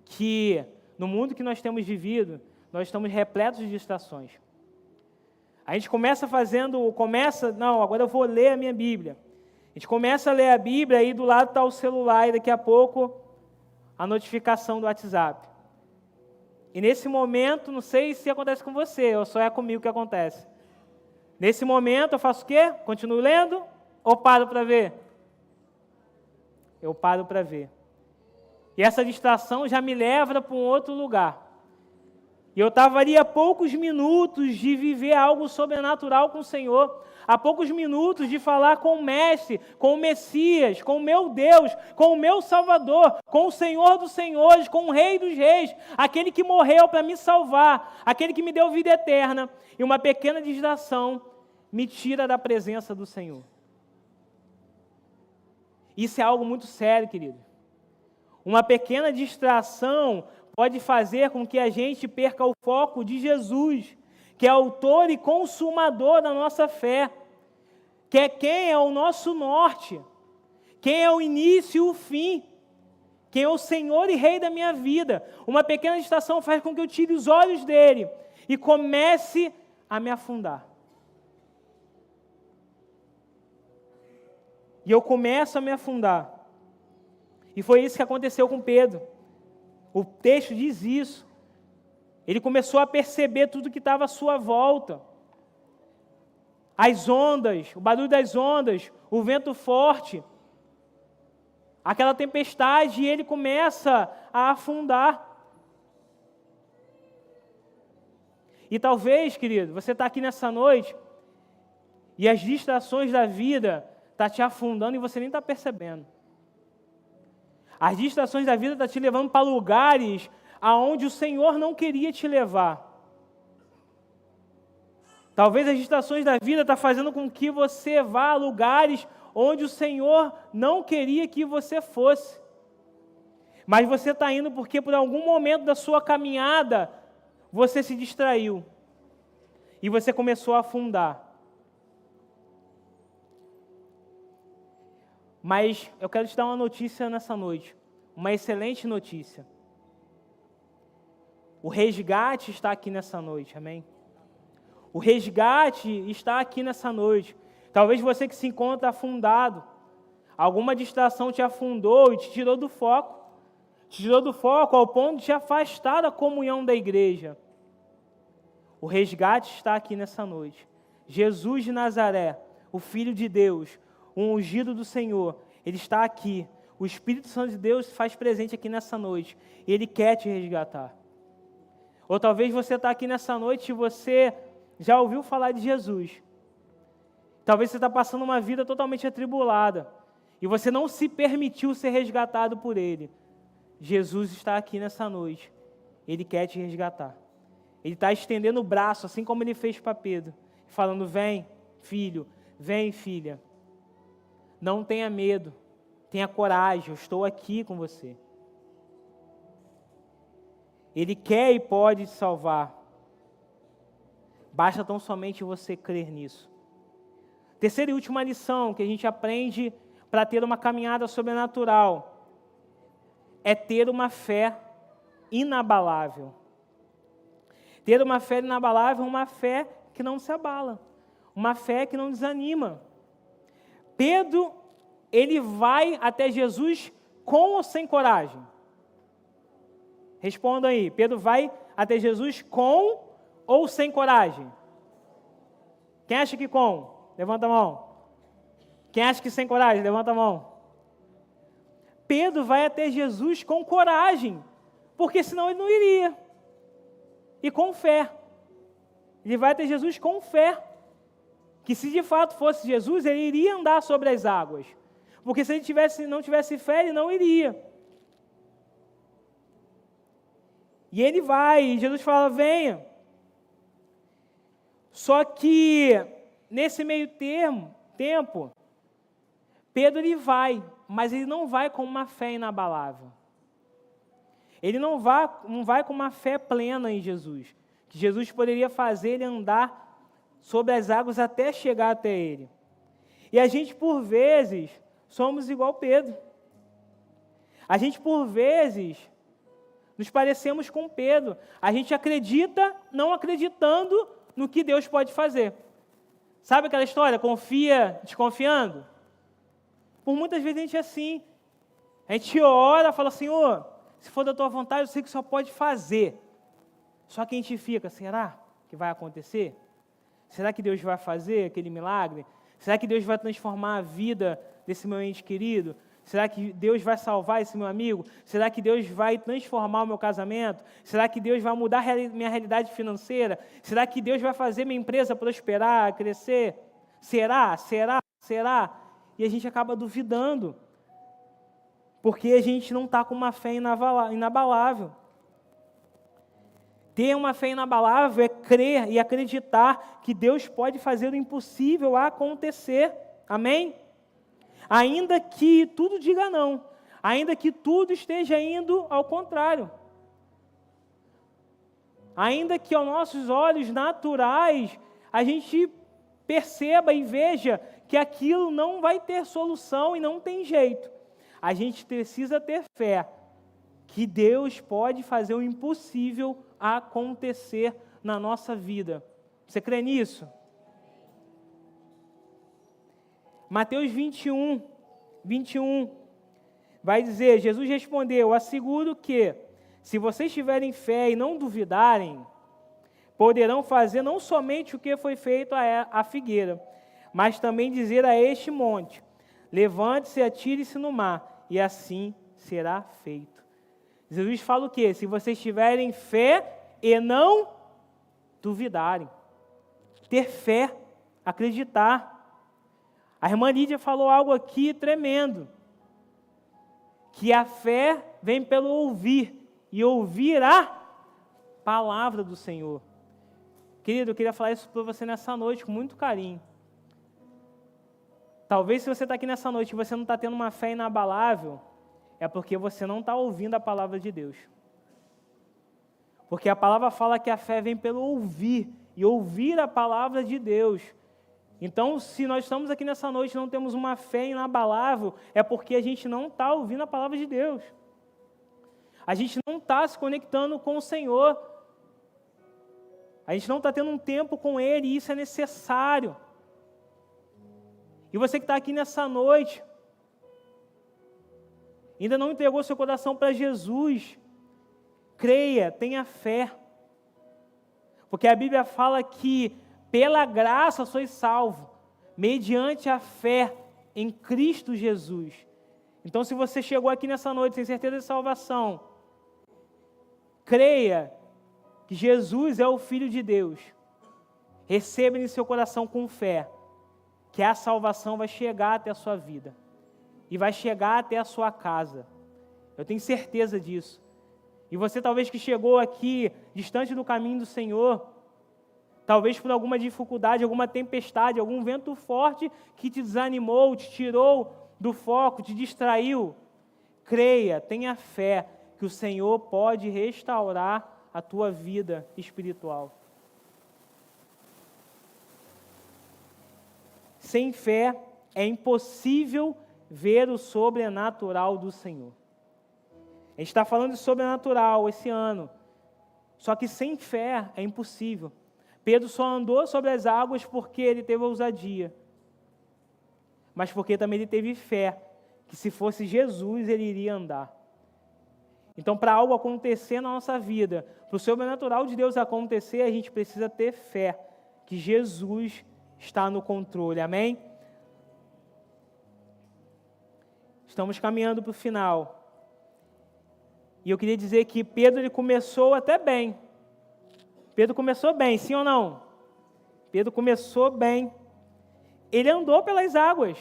que no mundo que nós temos vivido, nós estamos repletos de distrações. A gente agora eu vou ler a minha Bíblia. A gente começa a ler a Bíblia, aí do lado está o celular, e daqui a pouco a notificação do WhatsApp. E nesse momento, não sei se acontece com você, ou só é comigo que acontece. Nesse momento eu faço o quê? Continuo lendo ou paro para ver? Eu paro para ver. E essa distração já me leva para um outro lugar. E eu estava ali a poucos minutos de viver algo sobrenatural com o Senhor, a poucos minutos de falar com o Mestre, com o Messias, com o meu Deus, com o meu Salvador, com o Senhor dos Senhores, com o Rei dos Reis, aquele que morreu para me salvar, aquele que me deu vida eterna. E uma pequena distração me tira da presença do Senhor. Isso é algo muito sério, querido. Uma pequena distração pode fazer com que a gente perca o foco de Jesus, que é autor e consumador da nossa fé, que é quem é o nosso norte, quem é o início e o fim, quem é o Senhor e Rei da minha vida. Uma pequena distração faz com que eu tire os olhos dele e comece a me afundar. E eu começo a me afundar. E foi isso que aconteceu com Pedro. O texto diz isso. Ele começou a perceber tudo que estava à sua volta. As ondas, o barulho das ondas, o vento forte, aquela tempestade, e ele começa a afundar. E talvez, querido, você está aqui nessa noite e as distrações da vida estão te afundando e você nem está percebendo. As distrações da vida estão te levando para lugares aonde o Senhor não queria te levar. Talvez as distrações da vida estão fazendo com que você vá a lugares onde o Senhor não queria que você fosse. Mas você está indo porque por algum momento da sua caminhada, você se distraiu. E você começou a afundar. Mas eu quero te dar uma notícia nessa noite, uma excelente notícia. O resgate está aqui nessa noite, amém? O resgate está aqui nessa noite. Talvez você que se encontra afundado, alguma distração te afundou e te tirou do foco. Te tirou do foco ao ponto de te afastar da comunhão da igreja. O resgate está aqui nessa noite. Jesus de Nazaré, o Filho de Deus, o ungido do Senhor, Ele está aqui. O Espírito Santo de Deus se faz presente aqui nessa noite. E Ele quer te resgatar. Ou talvez você está aqui nessa noite e você já ouviu falar de Jesus. Talvez você está passando uma vida totalmente atribulada. E você não se permitiu ser resgatado por Ele. Jesus está aqui nessa noite. Ele quer te resgatar. Ele está estendendo o braço, assim como Ele fez para Pedro. Falando, vem, filho, vem, filha. Não tenha medo, tenha coragem, eu estou aqui com você. Ele quer e pode te salvar. Basta tão somente você crer nisso. Terceira e última lição que a gente aprende para ter uma caminhada sobrenatural é ter uma fé inabalável. Ter uma fé inabalável é uma fé que não se abala, uma fé que não desanima. Pedro, ele vai até Jesus com ou sem coragem? Responda aí. Pedro vai até Jesus com ou sem coragem? Quem acha que com? Levanta a mão. Quem acha que sem coragem? Levanta a mão. Pedro vai até Jesus com coragem, porque senão ele não iria. E com fé. Ele vai até Jesus com fé. que se de fato fosse Jesus, ele iria andar sobre as águas. Porque se ele não tivesse fé, ele não iria. E ele vai, e Jesus fala, venha. Só que, nesse meio tempo, Pedro ele vai, mas ele não vai com uma fé inabalável. Ele não vai com uma fé plena em Jesus, que Jesus poderia fazer ele andar sobre as águas até chegar até ele. E a gente, por vezes, somos igual Pedro. A gente, por vezes, nos parecemos com Pedro. A gente acredita não acreditando no que Deus pode fazer. Sabe aquela história? Confia desconfiando? Por muitas vezes a gente é assim. A gente ora, fala, Senhor, se for da tua vontade, eu sei que só pode fazer. Só que a gente fica, será que vai acontecer? Será que Deus vai fazer aquele milagre? Será que Deus vai transformar a vida desse meu ente querido? Será que Deus vai salvar esse meu amigo? Será que Deus vai transformar o meu casamento? Será que Deus vai mudar minha realidade financeira? Será que Deus vai fazer minha empresa prosperar, crescer? Será? E a gente acaba duvidando, porque a gente não está com uma fé inabalável. Ter uma fé inabalável é crer e acreditar que Deus pode fazer o impossível acontecer. Amém? Ainda que tudo diga não, ainda que tudo esteja indo ao contrário, ainda que aos nossos olhos naturais a gente perceba e veja que aquilo não vai ter solução e não tem jeito, a gente precisa ter fé que Deus pode fazer o impossível acontecer na nossa vida. Você crê nisso? Mateus 21, vai dizer, Jesus respondeu, asseguro que, se vocês tiverem fé e não duvidarem, poderão fazer não somente o que foi feito à figueira, mas também dizer a este monte, levante-se e atire-se no mar, e assim será feito. Jesus fala o quê? Se vocês tiverem fé e não duvidarem. Ter fé, acreditar. A irmã Lídia falou algo aqui tremendo, que a fé vem pelo ouvir, e ouvir a palavra do Senhor. Querido, eu queria falar isso para você nessa noite, com muito carinho. Talvez se você está aqui nessa noite e você não está tendo uma fé inabalável, é porque você não está ouvindo a palavra de Deus. Porque a palavra fala que a fé vem pelo ouvir, e ouvir a palavra de Deus. Então, se nós estamos aqui nessa noite e não temos uma fé inabalável, é porque a gente não está ouvindo a palavra de Deus. A gente não está se conectando com o Senhor. A gente não está tendo um tempo com Ele, e isso é necessário. E você que está aqui nessa noite, ainda não entregou seu coração para Jesus, creia, tenha fé. Porque a Bíblia fala que pela graça sois salvos, mediante a fé em Cristo Jesus. Então, se você chegou aqui nessa noite sem certeza de salvação, creia que Jesus é o Filho de Deus. Receba em seu coração com fé, que a salvação vai chegar até a sua vida e vai chegar até a sua casa. Eu tenho certeza disso. E você talvez que chegou aqui distante do caminho do Senhor, talvez por alguma dificuldade, alguma tempestade, algum vento forte que te desanimou, te tirou do foco, te distraiu, creia, tenha fé que o Senhor pode restaurar a tua vida espiritual. Sem fé é impossível ver o sobrenatural do Senhor. A gente está falando de sobrenatural esse ano, só que sem fé é impossível. Pedro só andou sobre as águas porque ele teve ousadia, mas porque também ele teve fé, que se fosse Jesus ele iria andar. Então, para algo acontecer na nossa vida, para o sobrenatural de Deus acontecer, a gente precisa ter fé, que Jesus está no controle, amém? Estamos caminhando para o final. E eu queria dizer que Pedro ele começou até bem. Pedro começou bem, sim ou não? Pedro começou bem. Ele andou pelas águas.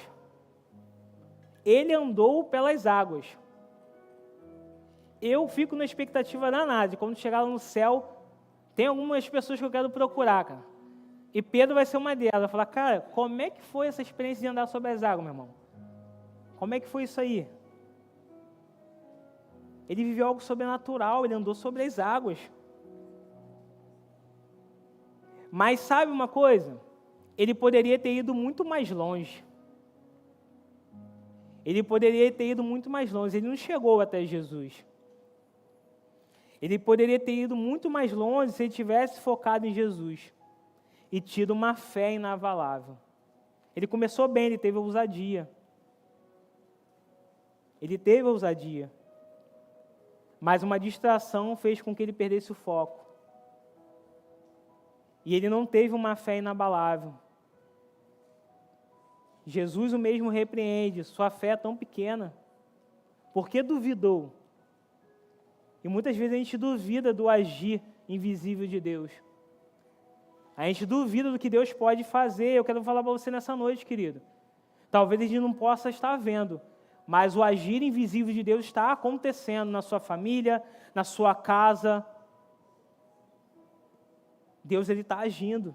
Ele andou pelas águas. Eu fico na expectativa danada. Quando chegar lá no céu, tem algumas pessoas que eu quero procurar, cara. E Pedro vai ser uma delas. Vai falar, cara, como é que foi essa experiência de andar sobre as águas, meu irmão? Como é que foi isso aí? Ele viveu algo sobrenatural, ele andou sobre as águas. Mas sabe uma coisa? Ele poderia ter ido muito mais longe. Ele poderia ter ido muito mais longe. Ele não chegou até Jesus. Ele poderia ter ido muito mais longe se ele tivesse focado em Jesus e tido uma fé inabalável. Ele começou bem, ele teve ousadia. Ele teve ousadia. Mas uma distração fez com que ele perdesse o foco. E ele não teve uma fé inabalável. Jesus o mesmo repreende, sua fé é tão pequena. Por que duvidou? E muitas vezes a gente duvida do agir invisível de Deus. A gente duvida do que Deus pode fazer. Eu quero falar para você nessa noite, querido. Talvez a gente não possa estar vendo, mas o agir invisível de Deus está acontecendo na sua família, na sua casa. Deus está agindo,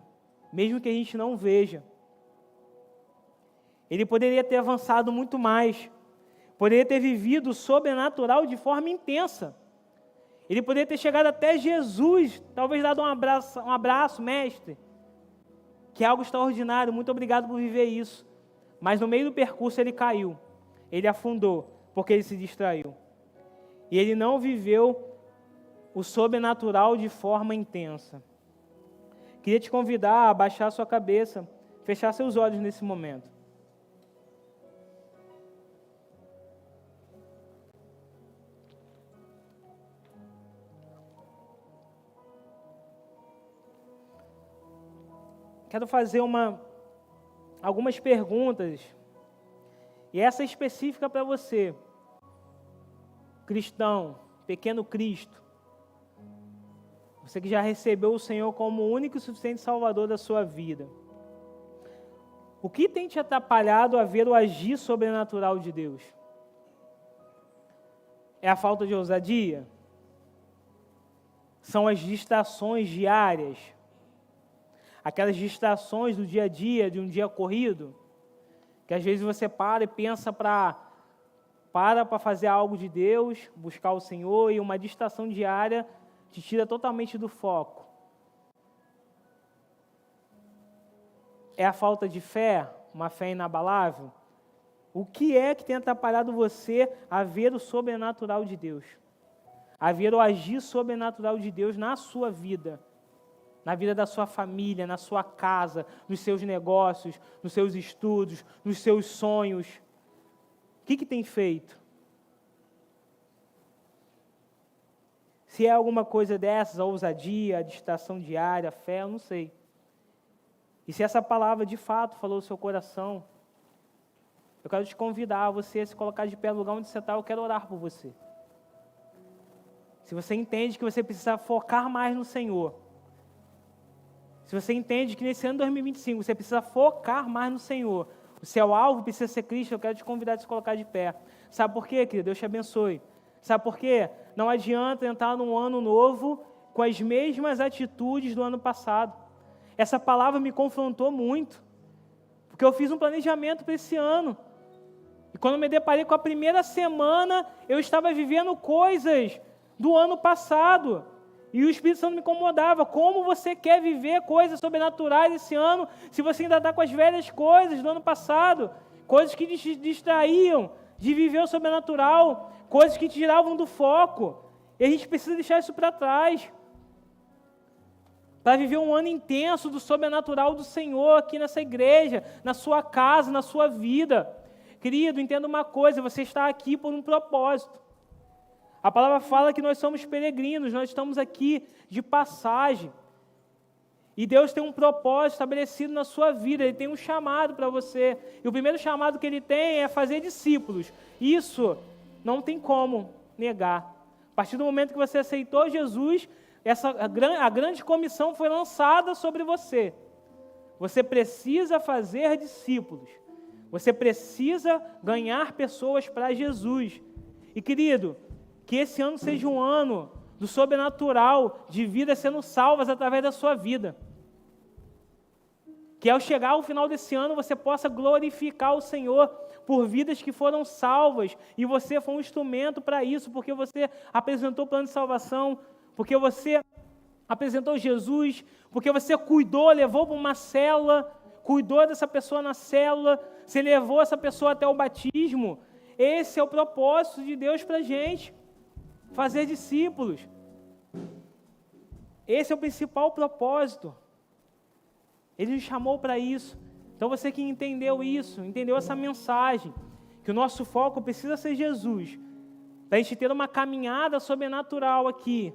mesmo que a gente não veja. Ele poderia ter avançado muito mais, poderia ter vivido o sobrenatural de forma intensa. Ele poderia ter chegado até Jesus, talvez dado um abraço, mestre, que é algo extraordinário, muito obrigado por viver isso. Mas no meio do percurso ele caiu, ele afundou, porque ele se distraiu. E ele não viveu o sobrenatural de forma intensa. Queria te convidar a abaixar sua cabeça, fechar seus olhos nesse momento. Quero fazer algumas perguntas, e essa é específica para você, cristão, pequeno Cristo, você que já recebeu o Senhor como o único e suficiente Salvador da sua vida. O que tem te atrapalhado a ver o agir sobrenatural de Deus? É a falta de ousadia? São as distrações diárias? Aquelas distrações do dia a dia, de um dia corrido, que às vezes você para e pensa para fazer algo de Deus, buscar o Senhor, e uma distração diária te tira totalmente do foco. É a falta de fé, uma fé inabalável? O que é que tem atrapalhado você a ver o sobrenatural de Deus? A ver o agir sobrenatural de Deus na sua vida? Na vida da sua família, na sua casa, nos seus negócios, nos seus estudos, nos seus sonhos. O que tem feito? Se é alguma coisa dessas, a ousadia, a distração diária, a fé, eu não sei. E se essa palavra de fato falou no seu coração, eu quero te convidar a você a se colocar de pé no lugar onde você está, eu quero orar por você. Se você entende que você precisa focar mais no Senhor, se você entende que nesse ano de 2025 você precisa focar mais no Senhor, o seu alvo precisa ser Cristo, eu quero te convidar a se colocar de pé. Sabe por quê, querido? Deus te abençoe. Sabe por quê? Não adianta entrar num ano novo com as mesmas atitudes do ano passado. Essa palavra me confrontou muito, porque eu fiz um planejamento para esse ano. E quando me deparei com a primeira semana, eu estava vivendo coisas do ano passado. E o Espírito Santo me incomodava. Como você quer viver coisas sobrenaturais esse ano, se você ainda está com as velhas coisas do ano passado? Coisas que te distraíam de viver o sobrenatural, coisas que te tiravam do foco. E a gente precisa deixar isso para trás, para viver um ano intenso do sobrenatural do Senhor aqui nessa igreja, na sua casa, na sua vida. Querido, entenda uma coisa, você está aqui por um propósito. A palavra fala que nós somos peregrinos, nós estamos aqui de passagem. E Deus tem um propósito estabelecido na sua vida, Ele tem um chamado para você. E o primeiro chamado que Ele tem é fazer discípulos. Isso não tem como negar. A partir do momento que você aceitou Jesus, a grande comissão foi lançada sobre você. Você precisa fazer discípulos. Você precisa ganhar pessoas para Jesus. E, querido, que esse ano seja um ano do sobrenatural, de vidas sendo salvas através da sua vida. Que ao chegar ao final desse ano, você possa glorificar o Senhor por vidas que foram salvas, e você foi um instrumento para isso, porque você apresentou o plano de salvação, porque você apresentou Jesus, porque você cuidou, levou para uma célula, cuidou dessa pessoa na célula, você levou essa pessoa até o batismo. Esse é o propósito de Deus para a gente, fazer discípulos. Esse é o principal propósito. Ele nos chamou para isso. Então você que entendeu isso, entendeu essa mensagem, que o nosso foco precisa ser Jesus, para a gente ter uma caminhada sobrenatural aqui,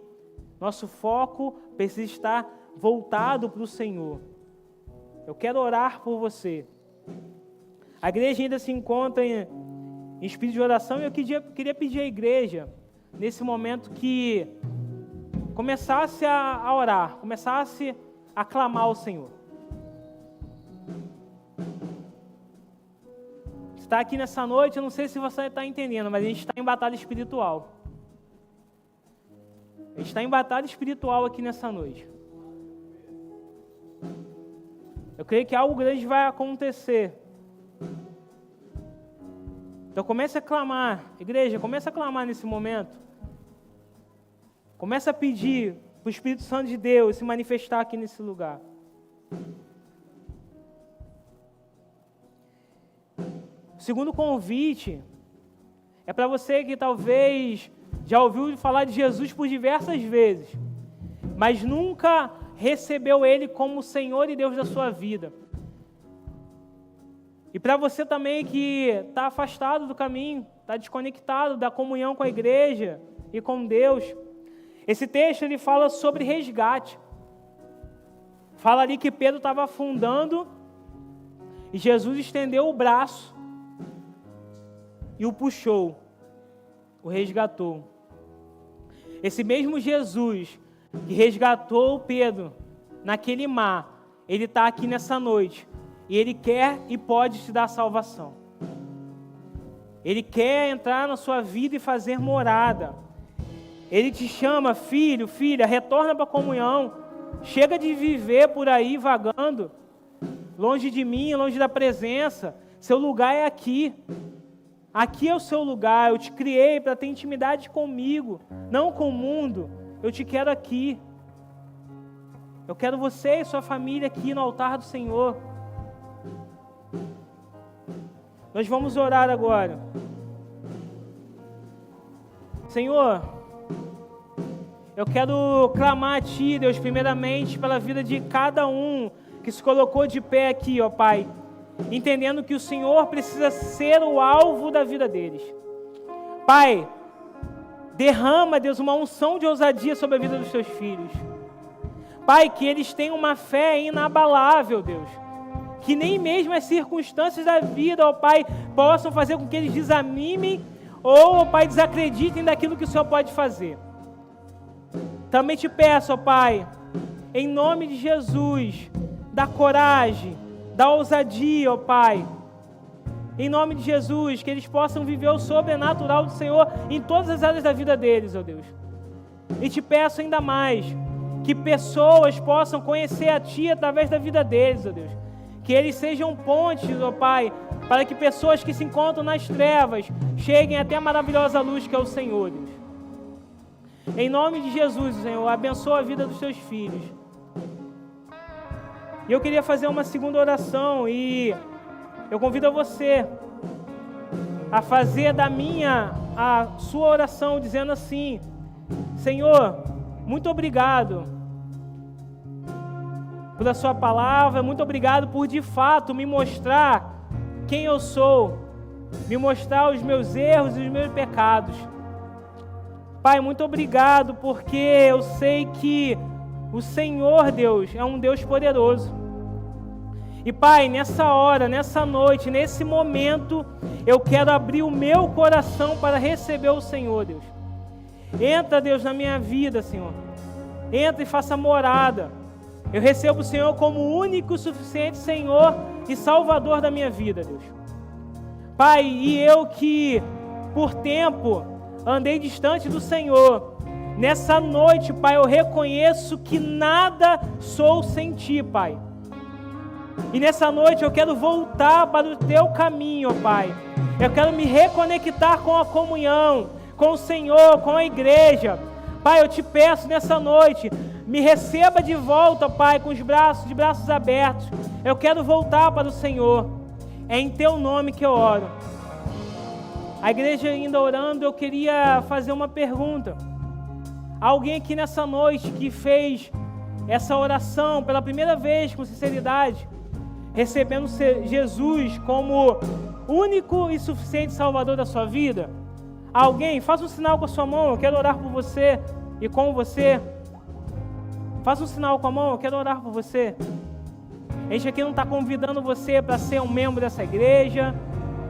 nosso foco precisa estar voltado para o Senhor. Eu quero orar por você. A igreja ainda se encontra em espírito de oração, e eu queria pedir à igreja, nesse momento, que começasse a orar, começasse a clamar ao Senhor. Está aqui nessa noite, eu não sei se você está entendendo, mas a gente está em batalha espiritual. A gente está em batalha espiritual aqui nessa noite. Eu creio que algo grande vai acontecer. Então comece a clamar, igreja, comece a clamar nesse momento. Comece a pedir para o Espírito Santo de Deus se manifestar aqui nesse lugar. O segundo convite é para você que talvez já ouviu falar de Jesus por diversas vezes, mas nunca recebeu Ele como Senhor e Deus da sua vida. E para você também que está afastado do caminho, está desconectado da comunhão com a igreja e com Deus, esse texto ele fala sobre resgate. Fala ali que Pedro estava afundando e Jesus estendeu o braço e o puxou, o resgatou. Esse mesmo Jesus que resgatou Pedro naquele mar, ele está aqui nessa noite e ele quer e pode te dar salvação. Ele quer entrar na sua vida e fazer morada. Ele te chama, filho, filha, retorna para a comunhão. Chega de viver por aí vagando, longe de mim, longe da presença. Seu lugar é aqui. Aqui é o seu lugar. Eu te criei para ter intimidade comigo, não com o mundo. Eu te quero aqui. Eu quero você e sua família aqui no altar do Senhor. Nós vamos orar agora. Senhor, eu quero clamar a Ti, Deus, primeiramente pela vida de cada um que se colocou de pé aqui, ó Pai, entendendo que o Senhor precisa ser o alvo da vida deles. Pai, derrama, Deus, uma unção de ousadia sobre a vida dos Teus filhos. Pai, que eles tenham uma fé inabalável, Deus, que nem mesmo as circunstâncias da vida, ó Pai, possam fazer com que eles desanimem ou, ó Pai, desacreditem daquilo que o Senhor pode fazer. Também te peço, ó Pai, em nome de Jesus, dá coragem, dá ousadia, ó Pai. Em nome de Jesus, que eles possam viver o sobrenatural do Senhor em todas as áreas da vida deles, ó Deus. E te peço ainda mais, que pessoas possam conhecer a Ti através da vida deles, ó Deus. Que eles sejam pontes, ó Pai, para que pessoas que se encontram nas trevas cheguem até a maravilhosa luz que é o Senhor, Deus. Em nome de Jesus, Senhor, abençoa a vida dos Teus filhos. E eu queria fazer uma segunda oração e eu convido a você a fazer a sua oração, dizendo assim: Senhor, muito obrigado pela Sua palavra, muito obrigado por de fato me mostrar quem eu sou, me mostrar os meus erros e os meus pecados. Pai, muito obrigado porque eu sei que o Senhor, Deus, é um Deus poderoso. E Pai, nessa hora, nessa noite, nesse momento, eu quero abrir o meu coração para receber o Senhor, Deus. Entra, Deus, na minha vida, Senhor. Entra e faça morada. Eu recebo o Senhor como o único e suficiente Senhor e Salvador da minha vida, Deus. Pai, e eu que por tempo andei distante do Senhor, nessa noite, Pai, eu reconheço que nada sou sem Ti, Pai. E nessa noite eu quero voltar para o Teu caminho, Pai. Eu quero me reconectar com a comunhão, com o Senhor, com a igreja. Pai, eu Te peço nessa noite, me receba de volta, Pai, com os braços abertos. Eu quero voltar para o Senhor. É em Teu nome que eu oro. A igreja ainda orando, eu queria fazer uma pergunta. Alguém aqui nessa noite que fez essa oração pela primeira vez com sinceridade, recebendo Jesus como único e suficiente Salvador da sua vida? Alguém? Faça um sinal com a sua mão, eu quero orar por você e com você. Faça um sinal com a mão, eu quero orar por você. A gente aqui não está convidando você para ser um membro dessa igreja,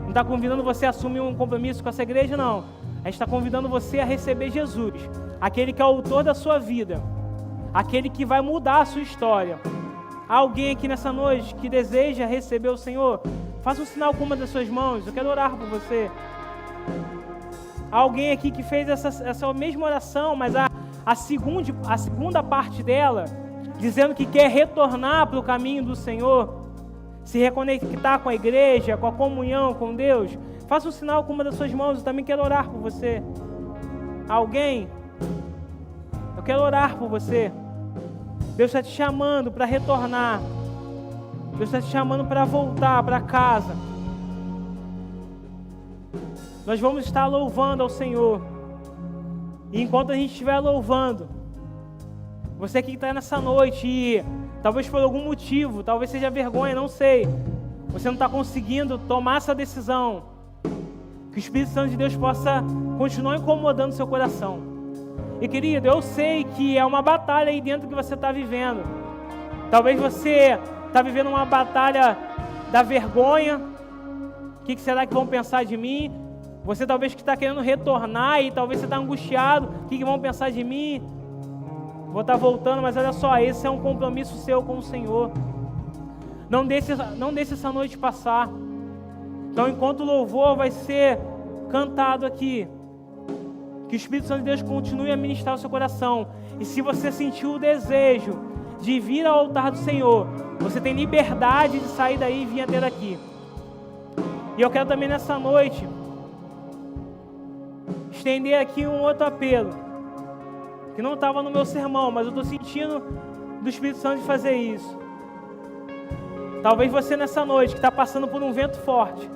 não está convidando você a assumir um compromisso com essa igreja, não. A gente está convidando você a receber Jesus, aquele que é o autor da sua vida, aquele que vai mudar a sua história. Há alguém aqui nessa noite que deseja receber o Senhor? Faça um sinal com uma das suas mãos, eu quero orar por você. Há alguém aqui que fez essa mesma oração, mas a segunda parte dela, dizendo que quer retornar para o caminho do Senhor, se reconectar com a igreja, com a comunhão com Deus? Faça um sinal com uma das suas mãos, eu também quero orar por você. Alguém? Eu quero orar por você. Deus está te chamando para retornar. Deus está te chamando para voltar para casa. Nós vamos estar louvando ao Senhor. E enquanto a gente estiver louvando, você que está nessa noite e talvez por algum motivo, talvez seja vergonha, não sei, você não está conseguindo tomar essa decisão, que o Espírito Santo de Deus possa continuar incomodando seu coração. E querido, eu sei que é uma batalha aí dentro que você está vivendo. Talvez você está vivendo uma batalha da vergonha. O que será que vão pensar de mim? Você talvez que está querendo retornar e talvez você está angustiado. O que vão pensar de mim? Vou estar voltando, mas olha só, esse é um compromisso seu com o Senhor. Não deixe essa noite passar. Então, enquanto o louvor vai ser cantado aqui, que o Espírito Santo de Deus continue a ministrar o seu coração. E se você sentiu o desejo de vir ao altar do Senhor, você tem liberdade de sair daí e vir até daqui. E eu quero também nessa noite estender aqui um outro apelo, que não estava no meu sermão, mas eu estou sentindo do Espírito Santo de fazer isso. Talvez você nessa noite que está passando por um vento forte,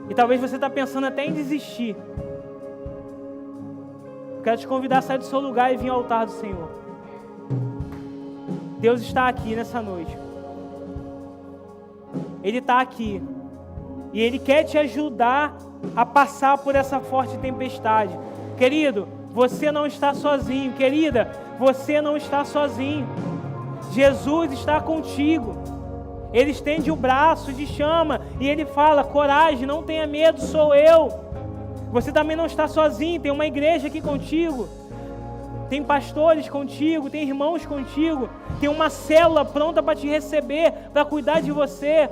e talvez você está pensando até em desistir, eu quero te convidar a sair do seu lugar e vir ao altar do Senhor. Deus está aqui nessa noite. Ele está aqui. E Ele quer te ajudar a passar por essa forte tempestade. Querido, você não está sozinho. Querida, você não está sozinho. Jesus está contigo. Ele estende o braço, te chama e Ele fala: coragem, não tenha medo, sou eu. Você também não está sozinho, tem uma igreja aqui contigo. Tem pastores contigo, tem irmãos contigo. Tem uma célula pronta para te receber, para cuidar de você.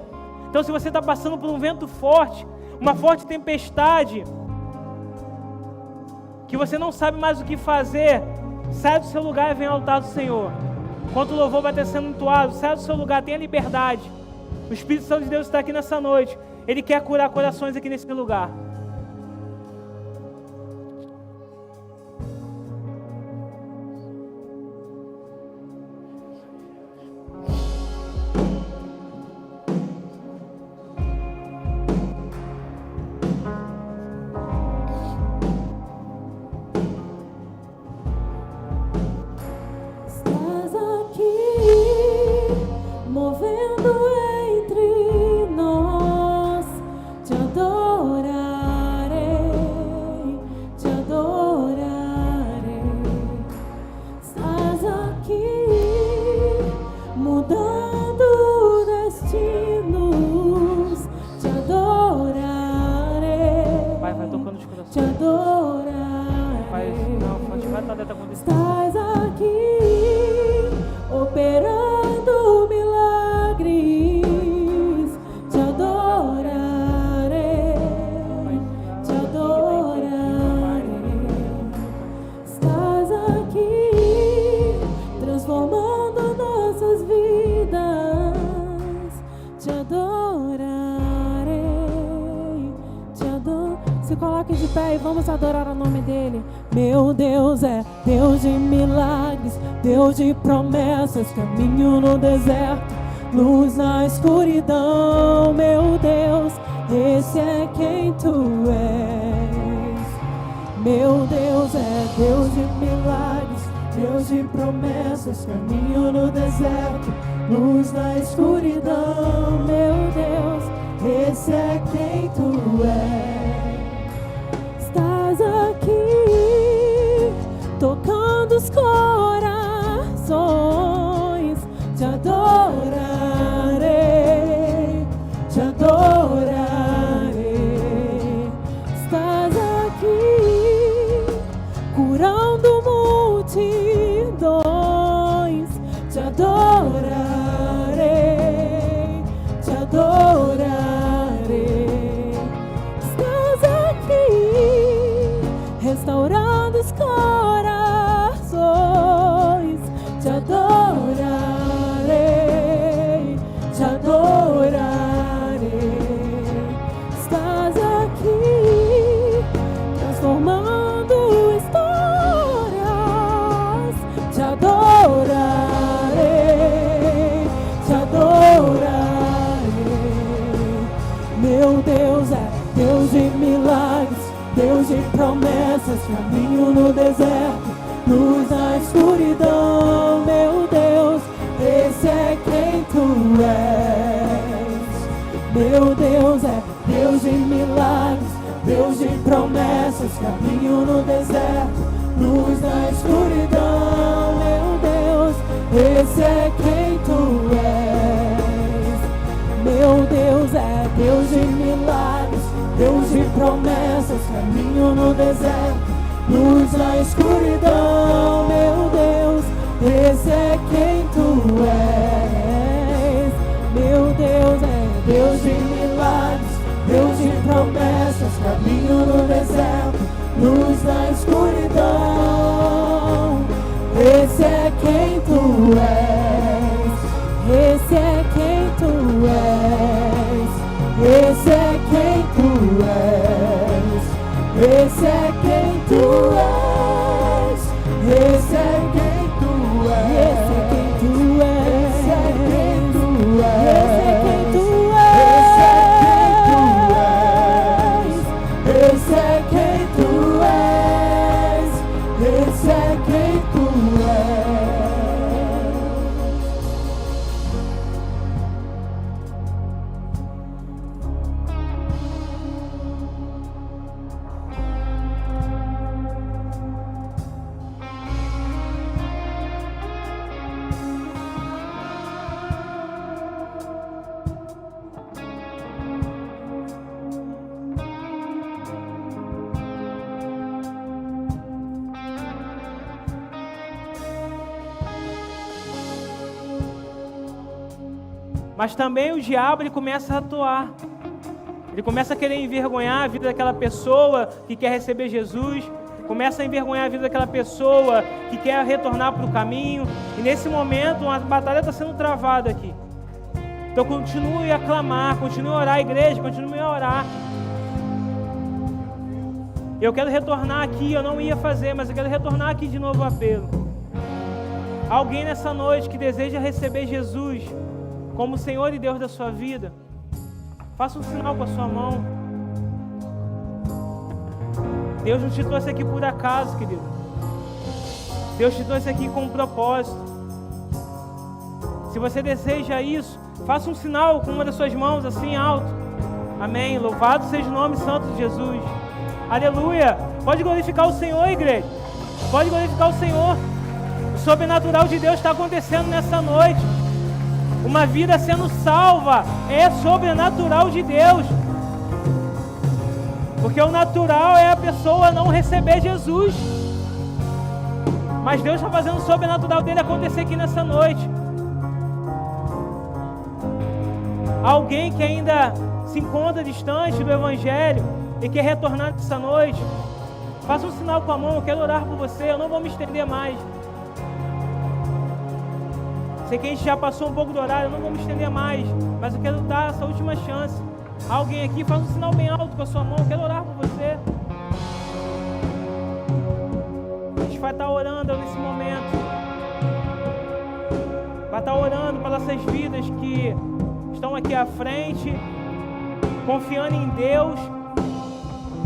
Então, se você está passando por um vento forte, uma forte tempestade, que você não sabe mais o que fazer, sai do seu lugar e vem ao altar do Senhor. Enquanto o louvor vai estar sendo entoado, sai do seu lugar, tenha liberdade. O Espírito Santo de Deus está aqui nessa noite. Ele quer curar corações aqui nesse lugar. Movendo entre nós, te adorar. Se coloque de pé e vamos adorar o nome dele. Meu Deus é Deus de milagres, Deus de promessas, caminho no deserto, luz na escuridão. Meu Deus, esse é quem tu és. Meu Deus é Deus de milagres, Deus de promessas, caminho no deserto, luz na escuridão. Meu Deus, esse é quem tu és. Estás aqui, tocando os corações. Te adorarei, te adorarei. Estás aqui, curando multidões. Te adorarei, te adorarei. Estás aqui, restaurando os corações. Te adorarei, te adorarei. Estás aqui, transformando histórias. Te adorarei, te adorarei. Meu Deus é Deus de milagres, Deus de promessas, caminho no deserto, luz na escuridão. Meu Deus, esse é quem tu és. Meu Deus é Deus de milagres, Deus de promessas, caminho no deserto, luz na escuridão. Meu Deus, esse é quem tu és. Meu Deus é Deus de milagres, Deus de promessas, caminho no deserto, luz na escuridão. Meu Deus, esse é quem tu és. Meu Deus é Deus de milagres, Deus de promessas, caminho no deserto, luz na escuridão. Esse é quem tu és. Esse é quem tu és. Esse é quem tu és. Esse é quem tu és. Esse é quem tu és. Esse é quem tu és. Esse é quem tu és. Esse é quem tu és. Esse é quem tu és. Mas também o diabo, ele começa a atuar. Ele começa a querer envergonhar a vida daquela pessoa que quer receber Jesus. Começa a envergonhar a vida daquela pessoa que quer retornar para o caminho. E nesse momento, uma batalha está sendo travada aqui. Então continue a clamar, continue a orar, igreja, continue a orar. Eu quero retornar aqui, eu não ia fazer, mas eu quero retornar aqui de novo o apelo. Alguém nessa noite que deseja receber Jesus como Senhor e Deus da sua vida, faça um sinal com a sua mão. Deus não te trouxe aqui por acaso, querido. Deus te trouxe aqui com um propósito. Se você deseja isso, faça um sinal com uma das suas mãos assim alto. Amém. Louvado seja o nome santo de Jesus. Aleluia. Pode glorificar o Senhor, igreja. Pode glorificar o Senhor. O sobrenatural de Deus está acontecendo nessa noite. Uma vida sendo salva é sobrenatural de Deus. Porque o natural é a pessoa não receber Jesus. Mas Deus está fazendo o sobrenatural dele acontecer aqui nessa noite. Alguém que ainda se encontra distante do Evangelho e quer retornar nessa noite, faça um sinal com a mão, eu quero orar por você, eu não vou me estender mais. Sei que a gente já passou um pouco do horário, eu não vou me estender mais, mas eu quero dar essa última chance. Alguém aqui, faz um sinal bem alto com a sua mão, eu quero orar por você. A gente vai estar orando nesse momento. Vai estar orando pelas essas vidas que estão aqui à frente, confiando em Deus,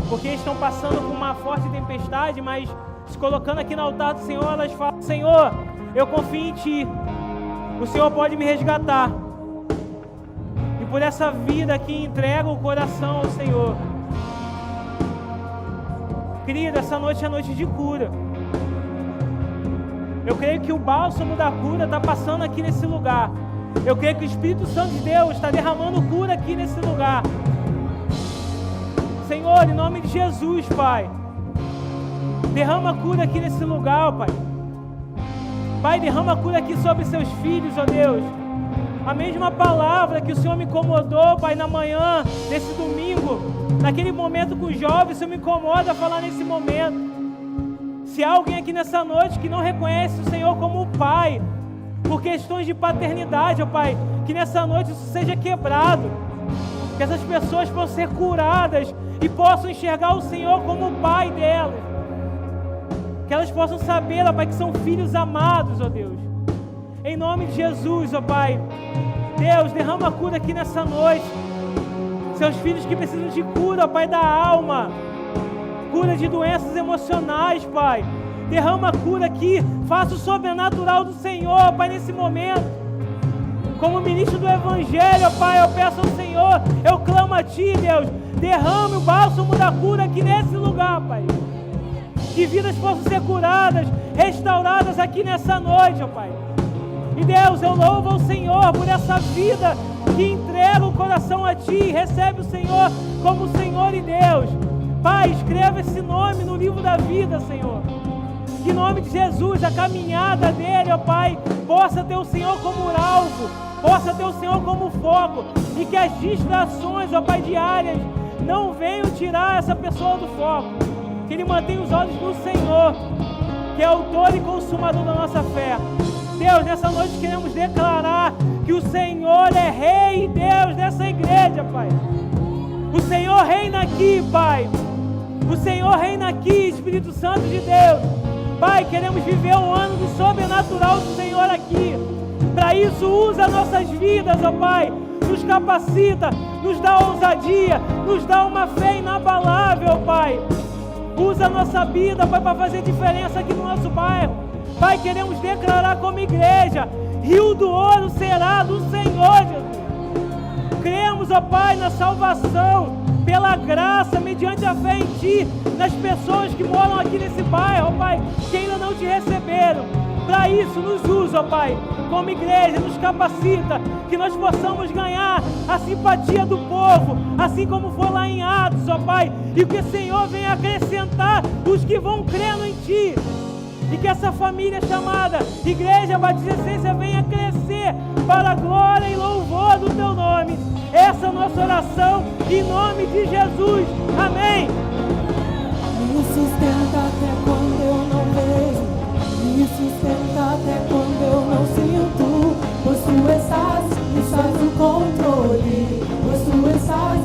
porque estão passando por uma forte tempestade, mas se colocando aqui no altar do Senhor, elas falam: Senhor, eu confio em Ti, o Senhor pode me resgatar. E por essa vida aqui, entrega o coração ao Senhor. Querido, essa noite é noite de cura. Eu creio que o bálsamo da cura está passando aqui nesse lugar. Eu creio que o Espírito Santo de Deus está derramando cura aqui nesse lugar. Senhor, em nome de Jesus, Pai, derrama cura aqui nesse lugar, Pai. Pai, derrama cura aqui sobre seus filhos, ó Deus. A mesma palavra que o Senhor me incomodou, Pai, na manhã desse domingo, naquele momento com os jovens, o Senhor me incomoda a falar nesse momento. Se há alguém aqui nessa noite que não reconhece o Senhor como Pai, por questões de paternidade, ó Pai, que nessa noite isso seja quebrado, que essas pessoas possam ser curadas e possam enxergar o Senhor como o Pai delas, que elas possam saber, ó Pai, que são filhos amados, ó Deus, em nome de Jesus, ó Pai. Deus, derrama cura aqui nessa noite, seus filhos que precisam de cura, ó Pai, da alma, cura de doenças emocionais, Pai. Derrama cura aqui, faça o sobrenatural do Senhor, Pai, nesse momento. Como ministro do Evangelho, Pai, eu peço ao Senhor, eu clamo a Ti, Deus, derrame o bálsamo da cura aqui nesse lugar, Pai. Que vidas possam ser curadas, restauradas aqui nessa noite, ó Pai. E Deus, eu louvo ao Senhor por essa vida que entrega o coração a Ti, recebe o Senhor como Senhor e Deus. Pai, escreva esse nome no livro da vida, Senhor. Que em nome de Jesus, a caminhada dele, ó Pai, possa ter o Senhor como alvo, possa ter o Senhor como foco, e que as distrações, ó Pai, diárias, não venham tirar essa pessoa do foco. Que ele mantenha os olhos no Senhor, que é autor e consumador da nossa fé. Deus, nessa noite queremos declarar que o Senhor é Rei e Deus dessa igreja, Pai. O Senhor reina aqui, Pai. O Senhor reina aqui, Espírito Santo de Deus. Pai, queremos viver um ano do sobrenatural do Senhor aqui. Para isso, usa nossas vidas, ó Pai. Nos capacita, nos dá ousadia, nos dá uma fé inabalável, ó Pai. Usa a nossa vida, Pai, para fazer diferença aqui no nosso bairro. Pai, queremos declarar como igreja: Rio do Ouro será do Senhor, Jesus. Cremos, ó Pai, na salvação, pela graça, mediante a fé em Ti, nas pessoas que moram aqui nesse bairro, ó Pai, que ainda não Te receberam. Para isso, nos usa, ó Pai, como igreja, nos capacita, que nós possamos ganhar a simpatia do povo, assim como foi lá em Atos, ó Pai, e que o Senhor venha acrescentar os que vão crendo em Ti. E que essa família chamada Igreja Batista Essência venha crescer para a glória e louvor do Teu nome. Essa é a nossa oração, em nome de Jesus. Amém. Me sustenta até quando eu não vejo, me sustenta até quando eu não sinto, pois Tu estás no controle, pois Tu estás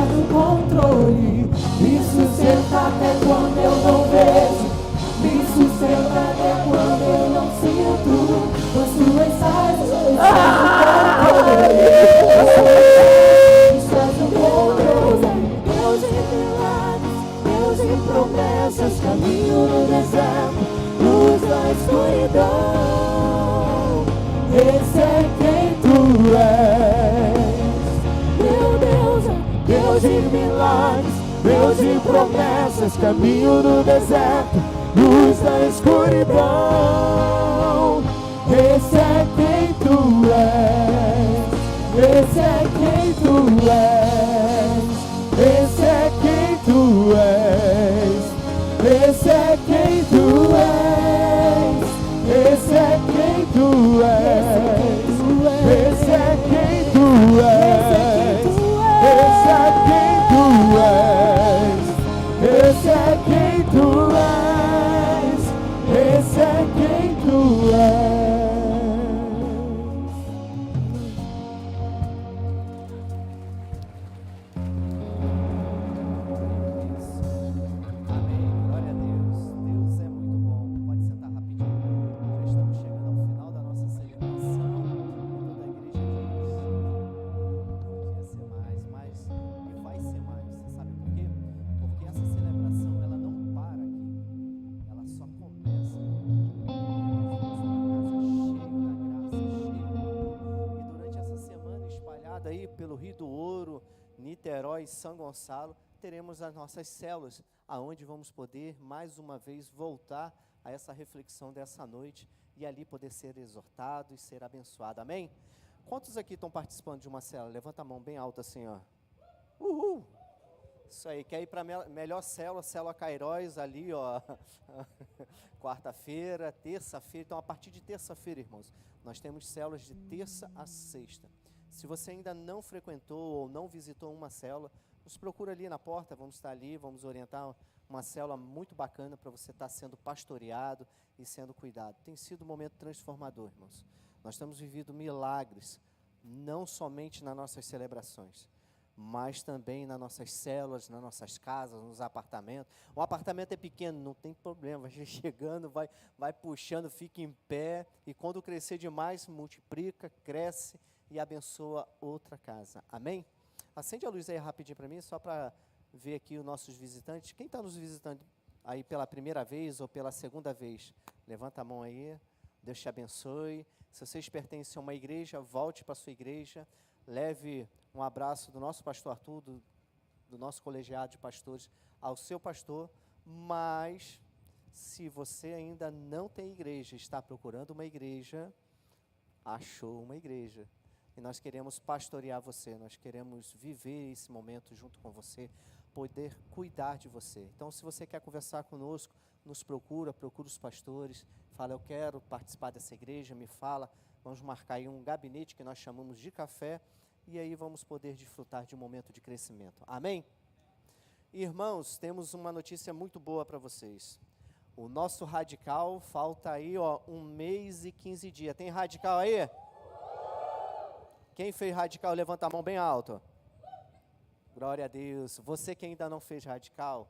no controle. Me sustenta até quando eu não vejo, me sustenta até quando eu não sinto, pois Tu estás no controle. Deus de milagres, Deus de promessas, caminho no deserto, luz na escuridão. Esse é quem Tu és. Meu Deus é Deus de milagres, Deus de promessas, caminho no deserto, luz na escuridão. Esse é quem Tu és. Esse é quem Tu és. Esse é quem Tu és. Esse é quem Tu és. Esse é quem Tu és. Esse é quem Tu és. Esse é quem Tu és. Esse é quem Tu és. Esse é quem Tu és. Niterói e São Gonçalo, teremos as nossas células, aonde vamos poder, mais uma vez, voltar a essa reflexão dessa noite e ali poder ser exortado e ser abençoado. Amém? Quantos aqui estão participando de uma célula? Levanta a mão bem alta assim, ó. Uhul! Isso aí, quer ir para a melhor célula, célula Cairóis ali, ó, quarta-feira, terça-feira. Então, a partir de terça-feira, irmãos, nós temos células de terça a sexta. Se você ainda não frequentou ou não visitou uma célula, nos procura ali na porta, vamos estar ali, vamos orientar uma célula muito bacana para você estar sendo pastoreado e sendo cuidado. Tem sido um momento transformador, irmãos. Nós temos vivido milagres, não somente nas nossas celebrações, mas também nas nossas células, nas nossas casas, nos apartamentos. O apartamento é pequeno, não tem problema, vai chegando, vai puxando, fica em pé, e quando crescer demais, multiplica, cresce e abençoa outra casa. Amém? Acende a luz aí rapidinho para mim, só para ver aqui os nossos visitantes. Quem está nos visitando aí pela primeira vez ou pela segunda vez? Levanta a mão aí, Deus te abençoe. Se vocês pertencem a uma igreja, volte para a sua igreja, leve um abraço do nosso pastor Arthur, do nosso colegiado de pastores, ao seu pastor. Mas, se você ainda não tem igreja, está procurando uma igreja, achou uma igreja. E nós queremos pastorear você, nós queremos viver esse momento junto com você, poder cuidar de você. Então, se você quer conversar conosco, nos procura os pastores, fala, eu quero participar dessa igreja, me fala, vamos marcar aí um gabinete que nós chamamos de café, e aí vamos poder desfrutar de um momento de crescimento. Amém? Irmãos, temos uma notícia muito boa para vocês. O nosso radical, falta aí, ó, 1 mês e 15 dias. Tem radical aí? Quem fez radical, levanta a mão bem alto. Glória a Deus. Você que ainda não fez radical,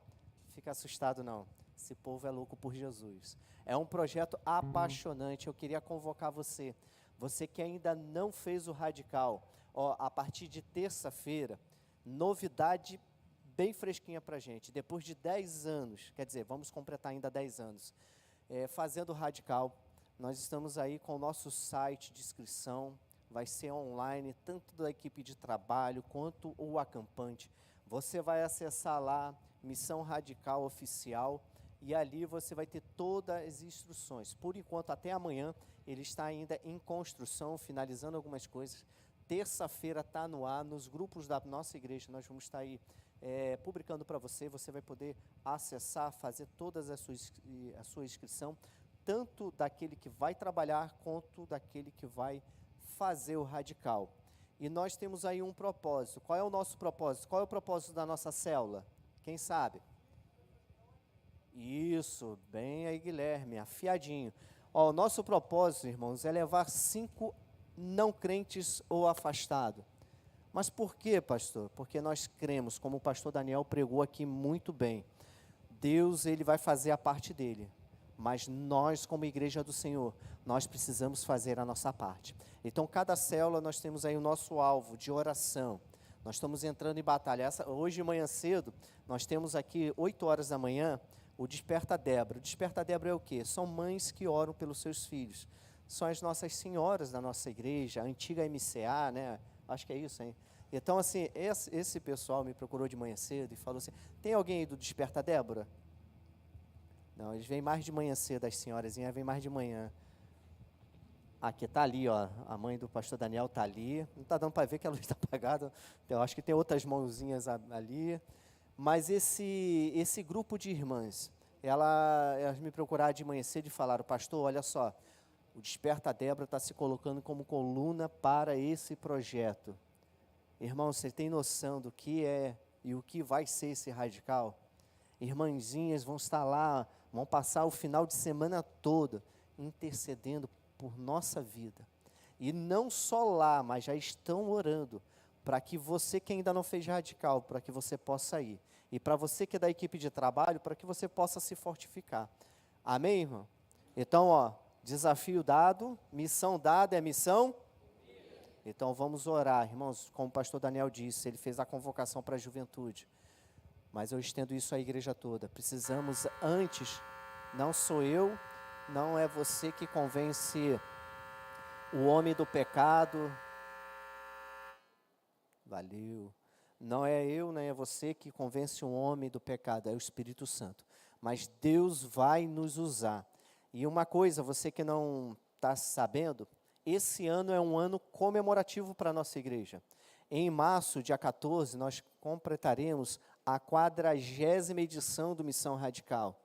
fica assustado não. Esse povo é louco por Jesus. É um projeto apaixonante. Eu queria convocar você. Você que ainda não fez o radical, ó, a partir de terça-feira, novidade bem fresquinha para a gente. Depois de 10 anos, quer dizer, vamos completar ainda 10 anos, fazendo o radical, nós estamos aí com o nosso site de inscrição. Vai ser online, tanto da equipe de trabalho quanto o acampante. Você vai acessar lá, Missão Radical Oficial, e ali você vai ter todas as instruções. Por enquanto, até amanhã, ele está ainda em construção, finalizando algumas coisas. Terça-feira está no ar, nos grupos da nossa igreja, nós vamos estar aí publicando para você. Você vai poder acessar, fazer todas a sua inscrição, tanto daquele que vai trabalhar, quanto daquele que vai fazer o radical. E nós temos aí um propósito. Qual é o nosso propósito? Qual é o propósito da nossa célula? Quem sabe? Isso, bem aí, Guilherme, afiadinho. Ó, o nosso propósito, irmãos, é levar 5 não crentes ou afastados. Mas por quê, pastor? Porque nós cremos, como o pastor Daniel pregou aqui muito bem, Deus, ele vai fazer a parte dele. Mas nós, como igreja do Senhor, nós precisamos fazer a nossa parte. Então, cada célula nós temos aí o nosso alvo de oração. Nós estamos entrando em batalha. Hoje de manhã cedo, nós temos aqui, 8 horas da manhã, o Desperta Débora. O Desperta Débora é o quê? São mães que oram pelos seus filhos. São as nossas senhoras da nossa igreja, a antiga MCA, né? Acho que é isso, hein? Então, assim, esse pessoal me procurou de manhã cedo e falou assim, tem alguém aí do Desperta Débora? Não, eles vêm mais de manhã cedo, as senhorazinhas vêm mais de manhã. Aqui está ali, ó, a mãe do pastor Daniel está ali. Não está dando para ver que a luz está apagada. Eu acho que tem outras mãozinhas ali. Mas esse grupo de irmãs, elas me procuraram de manhã cedo e falaram, pastor, olha só, o Desperta Débora está se colocando como coluna para esse projeto. Irmão, você tem noção do que é e o que vai ser esse radical? Irmãzinhas vão estar lá, vão passar o final de semana todo intercedendo por nossa vida. E não só lá, mas já estão orando para que você que ainda não fez radical, para que você possa ir. E para você que é da equipe de trabalho, para que você possa se fortificar. Amém, irmão? Então, ó, desafio dado, missão dada é missão? Então vamos orar, irmãos, como o pastor Daniel disse, ele fez a convocação para a juventude. Mas eu estendo isso à igreja toda. Precisamos antes, não sou eu, não é você que convence o homem do pecado. Valeu. Não é eu, nem é você que convence um homem do pecado, é o Espírito Santo. Mas Deus vai nos usar. E uma coisa, você que não está sabendo, esse ano é um ano comemorativo para a nossa igreja. Em março, dia 14, nós completaremos a 40ª edição do Missão Radical.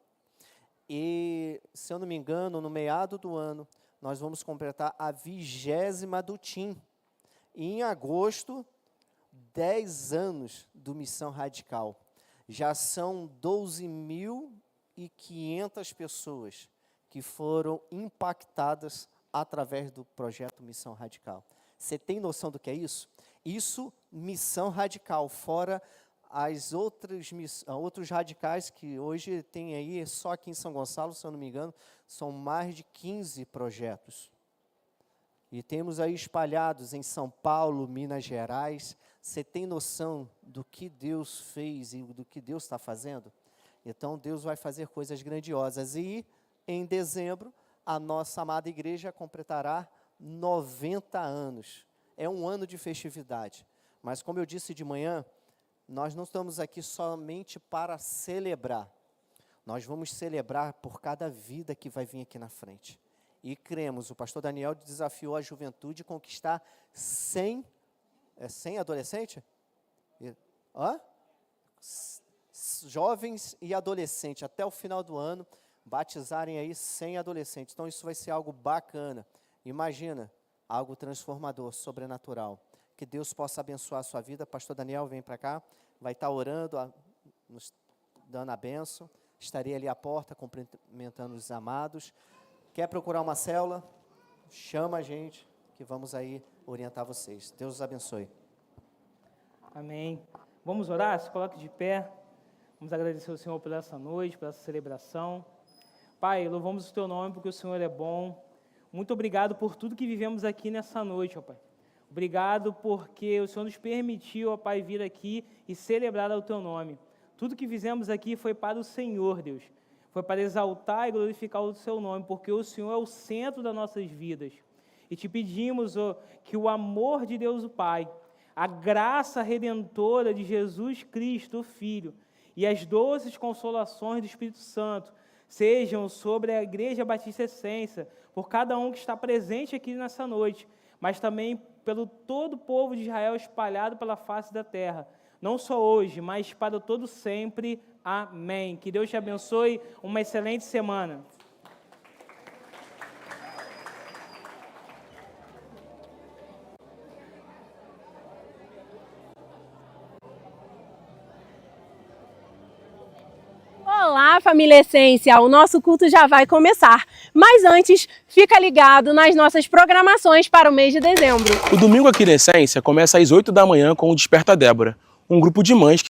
E, se eu não me engano, no meado do ano, nós vamos completar a 20ª do TIM. E em agosto, 10 anos do Missão Radical. Já são 12.500 pessoas que foram impactadas através do projeto Missão Radical. Você tem noção do que é isso? Isso, Missão Radical, fora as outros radicais que hoje tem aí, só aqui em São Gonçalo, se eu não me engano, são mais de 15 projetos. E temos aí espalhados em São Paulo, Minas Gerais. Você tem noção do que Deus fez e do que Deus está fazendo? Então, Deus vai fazer coisas grandiosas. E, em dezembro, a nossa amada igreja completará 90 anos. É um ano de festividade. Mas, como eu disse de manhã, nós não estamos aqui somente para celebrar. Nós vamos celebrar por cada vida que vai vir aqui na frente. E cremos, o pastor Daniel desafiou a juventude a conquistar 100 adolescentes? Jovens e adolescentes, até o final do ano, batizarem aí 100 adolescentes. Então isso vai ser algo bacana. Imagina, algo transformador, sobrenatural. Que Deus possa abençoar a sua vida. Pastor Daniel, vem para cá, vai estar orando, nos dando a bênção. Estarei ali à porta, cumprimentando os amados. Quer procurar uma célula? Chama a gente, que vamos aí orientar vocês. Deus os abençoe. Amém. Vamos orar? Se coloque de pé. Vamos agradecer ao Senhor por essa noite, por essa celebração. Pai, louvamos o Teu nome porque o Senhor é bom. Muito obrigado por tudo que vivemos aqui nessa noite, ó Pai. Obrigado porque o Senhor nos permitiu, ó Pai, vir aqui e celebrar o Teu nome. Tudo que fizemos aqui foi para o Senhor, Deus. Foi para exaltar e glorificar o Seu nome, porque o Senhor é o centro das nossas vidas. E te pedimos que o amor de Deus o Pai, a graça redentora de Jesus Cristo, o Filho, e as doces consolações do Espírito Santo sejam sobre a Igreja Batista Essência, por cada um que está presente aqui nessa noite, mas também pelo todo o povo de Israel espalhado pela face da terra, não só hoje, mas para todo sempre. Amém. Que Deus te abençoe. Uma excelente semana. Olá, família Essência, o nosso culto já vai começar, mas antes, fica ligado nas nossas programações para o mês de dezembro. O domingo aqui na Essência começa às 8 da manhã com o Desperta Débora, um grupo de mães